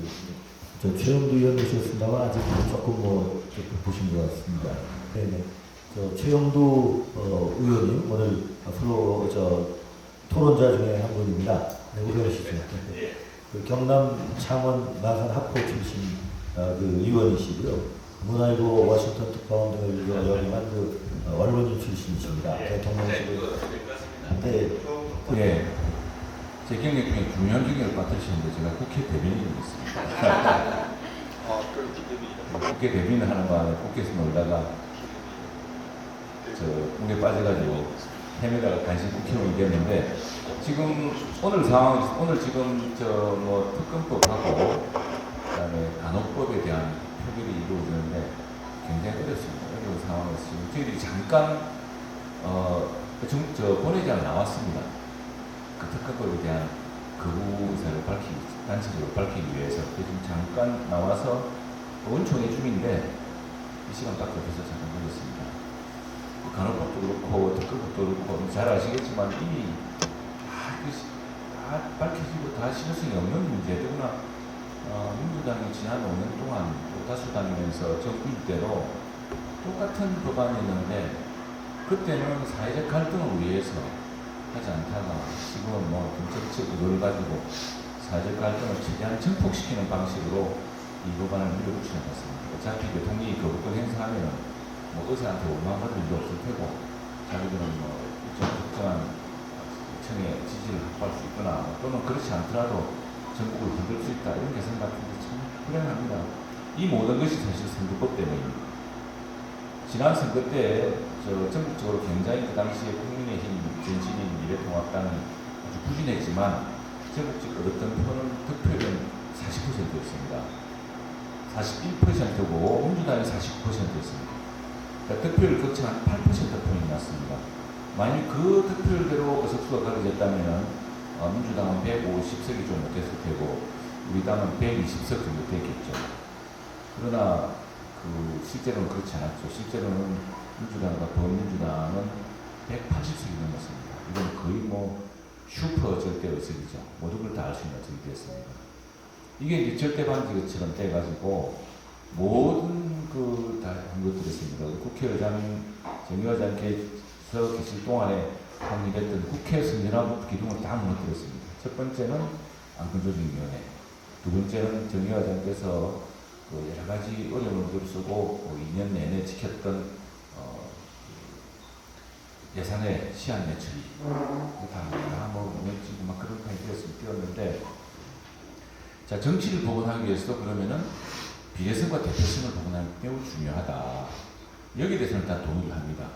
최영두 의원 오셨습니다만 아직 조금 보신 것 같습니다. 네네. 최영두 의원님 오늘 앞으로 토론자 중에 한 분입니다. 네, 오셔주시죠. 그 경남 창원 마산 합포 출신 그 의원이시고요. 문화일보 워싱턴 특파원 등을 역임한 그 언론인 출신이십니다. 대통령실을. 네. 네. 제 경력 중에 중요한 경력을 맡으시는데 제가 국회 대변인이었습니다. 국회 대변인 하는 바람에 국회에서 놀다가 꿈에 빠져가지고 헤매다가 간신 국회의원이 됐는데, 지금 오늘 상황, 오늘 지금 특검법하고 그다음에 간호법에 대한 표결이 이루어지는데 굉장히 어렵습니다. 어려운 상황에서 지금 저희들이 잠깐 본회의장에 나왔습니다. 그 특검법에 대한 거부 의사를 단체적으로 밝히기 위해서 지금 잠깐 나와서 원총회 중인데 이 시간밖에 없어서 잠깐 걸렸습니다. 간호법도 그렇고 특검법도 그렇고 잘 아시겠지만 이미 다 밝혀지고 다 실효성이 없는 문제. 더구나 민주당이 지난 5년 동안 다수 다니면서 정부일대로 똑같은 법안이었는데 그때는 사회적 갈등을 위해서 하지 않다가 지금은 정책적 의도를 가지고 사회적 갈등을 최대한 증폭시키는 방식으로 이 법안을 밀어붙이는 것 같습니다. 어차피 대통령이 거부권 행사하면 의사한테 원망받을 일도 없을 테고 자기들은 일정 특정한 청의 지지를 확보할 수 있거나 또는 그렇지 않더라도 전국을 흔들 수 있다, 이런 계산 같은 게 참 불행합니다. 이 모든 것이 사실 선거법 때문입니다. 지난 선거 때 전국적으로 굉장히 그 당시에 국민의힘 전신인 미래통합당이 아주 부진했지만 전국적 얻었던 표는 득표율은 40%였습니다. 41%고 민주당이 49%였습니다. 그러니까 득표율 격차 한 8%포인트 났습니다. 만약 그 득표율대로 의석수가 가려졌다면 민주당은 150석이 좀 못했을 테고 우리 당은 120석 정도 됐겠죠. 그러나 실제로는 그렇지 않았죠. 실제로는 민주당과 더민주당은 180석이 넘었습니다. 이건 거의 슈퍼 절대 의석이죠. 모든 걸 다 알 수 있는 의석이 됐습니다. 이게 이제 절대 반지처럼 돼가지고 모든 다 한 것들이 있습니다. 국회의장, 정의회장께서 계실 동안에 확립했던 국회 선진화부 기둥을 다 무너뜨렸습니다. 첫 번째는 안건조정위원회, 두 번째는 정의회장께서 여러 가지 어려움을 무릅쓰고 2년 내내 지켰던 예산의 시한 매출이 막 그런 판이 되었는데, 자, 정치를 복원하기 위해서도 그러면은 비례성과 대표성을 복원하는 게 매우 중요하다. 여기에 대해서는 다 동의를 합니다.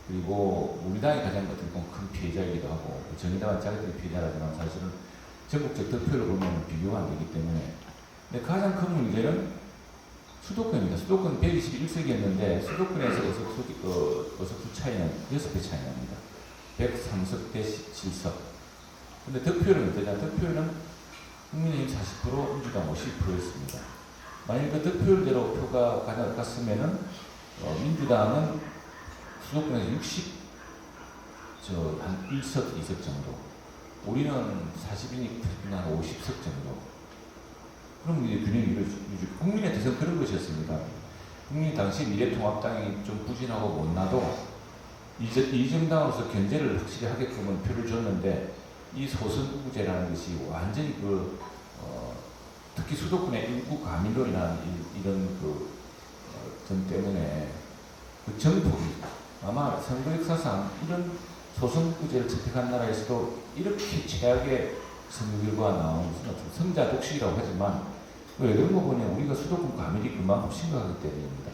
그리고 우리 당이 가장 어떻게 보면 큰 피해자이기도 하고, 정의당은 자기들이 피해자라지만 사실은 전국적 득표를 보면 비교가 안 되기 때문에. 근데 가장 큰 문제는 수도권입니다. 수도권 121석이었는데 수도권에서 의석수 차이는 6배 차이 납니다. 103석 대 17석. 근데 득표율은 어떠냐? 득표율은 국민의힘 40%, 민주당 50%였습니다. 만약 그 득표율대로 표가 갔으면은 민주당은 수도권에서 1석, 2석 정도. 우리는 40이니까 한 50석 정도. 그럼 이제 균형이 이루어지고, 국민의 뜻은 그런 것이었습니다. 국민이 당시 미래통합당이 좀 부진하고 못나도 이 정당으로서 견제를 확실히 하게끔은 표를 줬는데, 이 소선구제라는 것이 완전히 특히 수도권의 인구 가밀로 인한 이런 점 때문에 그 정폭이 아마 선거 역사상 이런 소선거제를 채택한 나라에서도 이렇게 최악의 선거 결과가 나오는 것은 어떤 성자 독식이라고 하지만 왜 그런 거 보면 우리가 수도권 과밀이 그만큼 심각하기 때문입니다.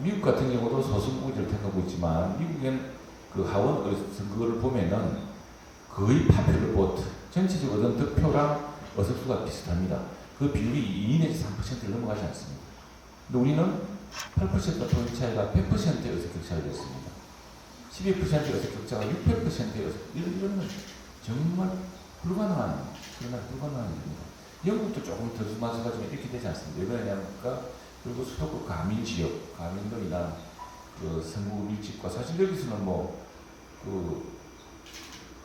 미국 같은 경우도 소선거제를 택하고 있지만 미국엔 그 하원 선거를 보면은 거의 파퓰러 보트 전체적으로 얻은 득표랑 의석수가 비슷합니다. 그 비율이 2 내지 3%를 넘어가지 않습니다. 근데 우리는 8% 표의 차이가 100%의 의석 격차가 됐습니다. 12%의 의석 격차가 600%의 의석, 이런 정말 불가능한 일입니다. 영국도 조금 더 마찬가지로 이렇게 되지 않습니다. 왜 그러냐니까 그리고 수도권 가민 지역, 가민들이나 그 선거 밀집과 사실 여기서는 그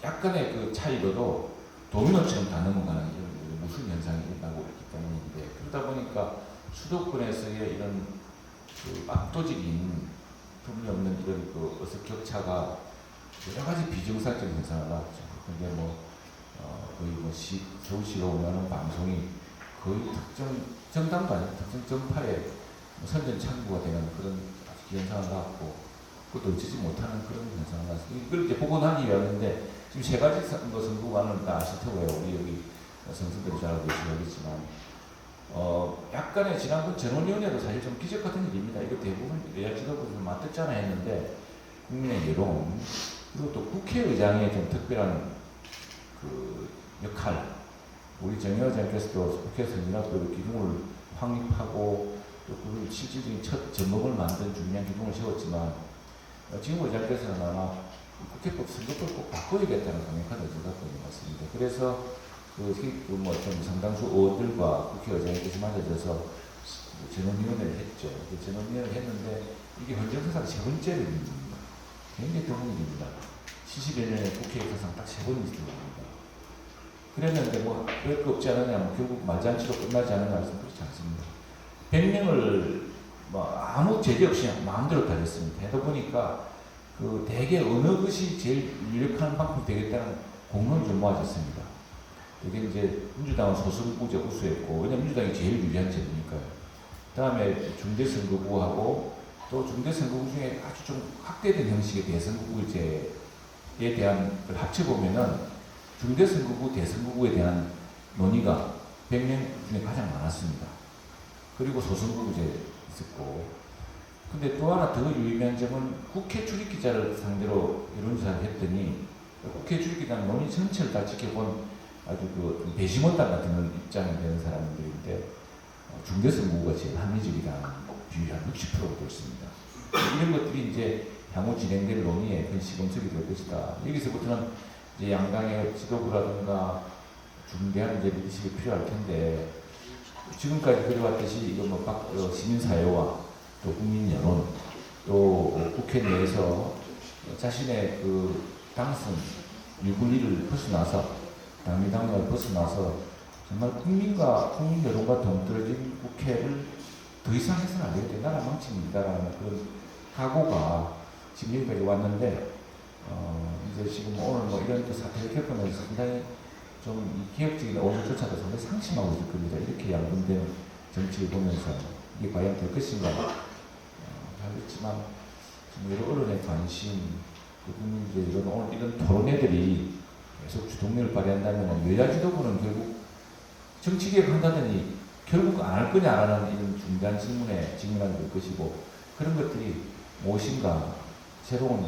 약간의 그 차이로도 도미노처럼 다 넘어가는 이런 무슨 현상이 일어나고 있기 때문인데 그러다 보니까 수도권에서의 이런 그 압도적인 터무니없는 이런 그 의석 격차가 여러 가지 비정상적인 현상을 낳았죠. 근데 거의 서울시로 오면은 방송이 거의 특정 정당도 아니고 특정 정파의 선전창구가 되는 그런 현상을 낳았고 그것도 어찌지 못하는 그런 현상을 낳았습니다. 이걸 이제 보고 난 이유였는데 지금 세 가지 선거관을 다 아실 테고요. 우리 여기 선수들이 잘 알고 계시겠지만 약간의 지난번 전원위원회도 사실 좀 기적 같은 일입니다. 이거 대부분 여야 지도부에서 맞듣잖아 했는데 국민의 여론 그리고 또 국회의장의 좀 특별한 그 역할 우리 정의원장께서도 국회에서 민학도의 기둥을 확립하고 또 그 실질적인 첫 전목을 만든 중요한 기둥을 세웠지만 지금 의장께서는 아마 국회법 선거법을 꼭 바꿔야겠다는 강력한 의지가 갖고 있는 것 같습니다. 그래서 좀 상당수 의원들과 국회의장께서 맞아져서 전원위원회를 했죠. 전원위원회를 했는데 이게 헌정사상 세 번째 일입니다. 굉장히 드문 일입니다. 70여 년의 국회 역사상 딱 세 번이 있습니다. 그랬는데 별거 없지 않느냐, 결국 말잔치로 끝나지 않느냐 해서 그렇지 않습니다. 100명을 아무 제재 없이 마음대로 다 했습니다. 해다 보니까 그 대개 어느 것이 제일 유력한 방법이 되겠다는 공론이 좀 모아졌습니다. 이게 이제 민주당은 소선거제 우수했고, 왜냐면 민주당이 제일 유리한 제도니까요. 그 다음에 중대선거구하고 또 중대선거구 중에 아주 좀 확대된 형식의 대선거구제에 대한 걸 합쳐보면은 중대선거구, 대선거구에 대한 논의가 100명 중에 가장 많았습니다. 그리고 소선거구제 있었고, 근데 또 하나 더 유의미한 점은 국회 출입기자를 상대로 여론조사를 했더니 국회 출입기자는 논의 전체를 다 지켜본 아주 그 배심원단 같은 입장이 되는 사람들인데 중대선거구가 제일 합리적이라는 비율이 한 60%가 됐습니다. 이런 것들이 이제 향후 진행될 논의에 큰 시금석이 될 것이다. 여기서부터는 이제 양당의 지도부라든가 중대한 이제 리더십이 필요할 텐데 지금까지 그래왔듯이 이거 시민사회와 또 국민 여론 또 국회 내에서 자신의 그 당선 유불리를 벗어나서 당리당략을 벗어나서 정말 국민과 국민 여론과 동떨어진 국회를 더 이상 해서는 안 되겠다. 나라 망칩니다라는 그런 각오가 지금 여기까지 왔는데 이제 지금 오늘 이런 사태를 겪으면서 상당히 좀 이 개혁적인 어조조차도 상당히 상심하고 있을 겁니다. 이렇게 양분된 정치를 보면서 이게 과연 될 것인가 알겠지만 여러 언론의 관심, 국민들의 오늘 이런 토론회들이 계속 주동력을 발휘한다면 여야 지도부는 결국 정치개혁 한다더니 결국 안 할 거냐 안 하는 이런 중대한 질문에 직면하게 될 것이고 그런 것들이 무엇인가 새로운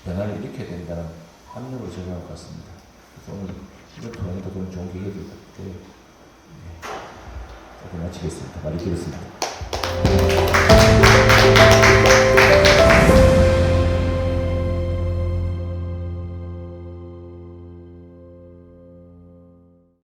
변화를 일으켜야 된다는 압력을 적용할 것 같습니다. 그래서 오늘 이런 토론회도 그런 좋은 계획이 될 것 같아요. 마치겠습니다. 말이 길었습니다.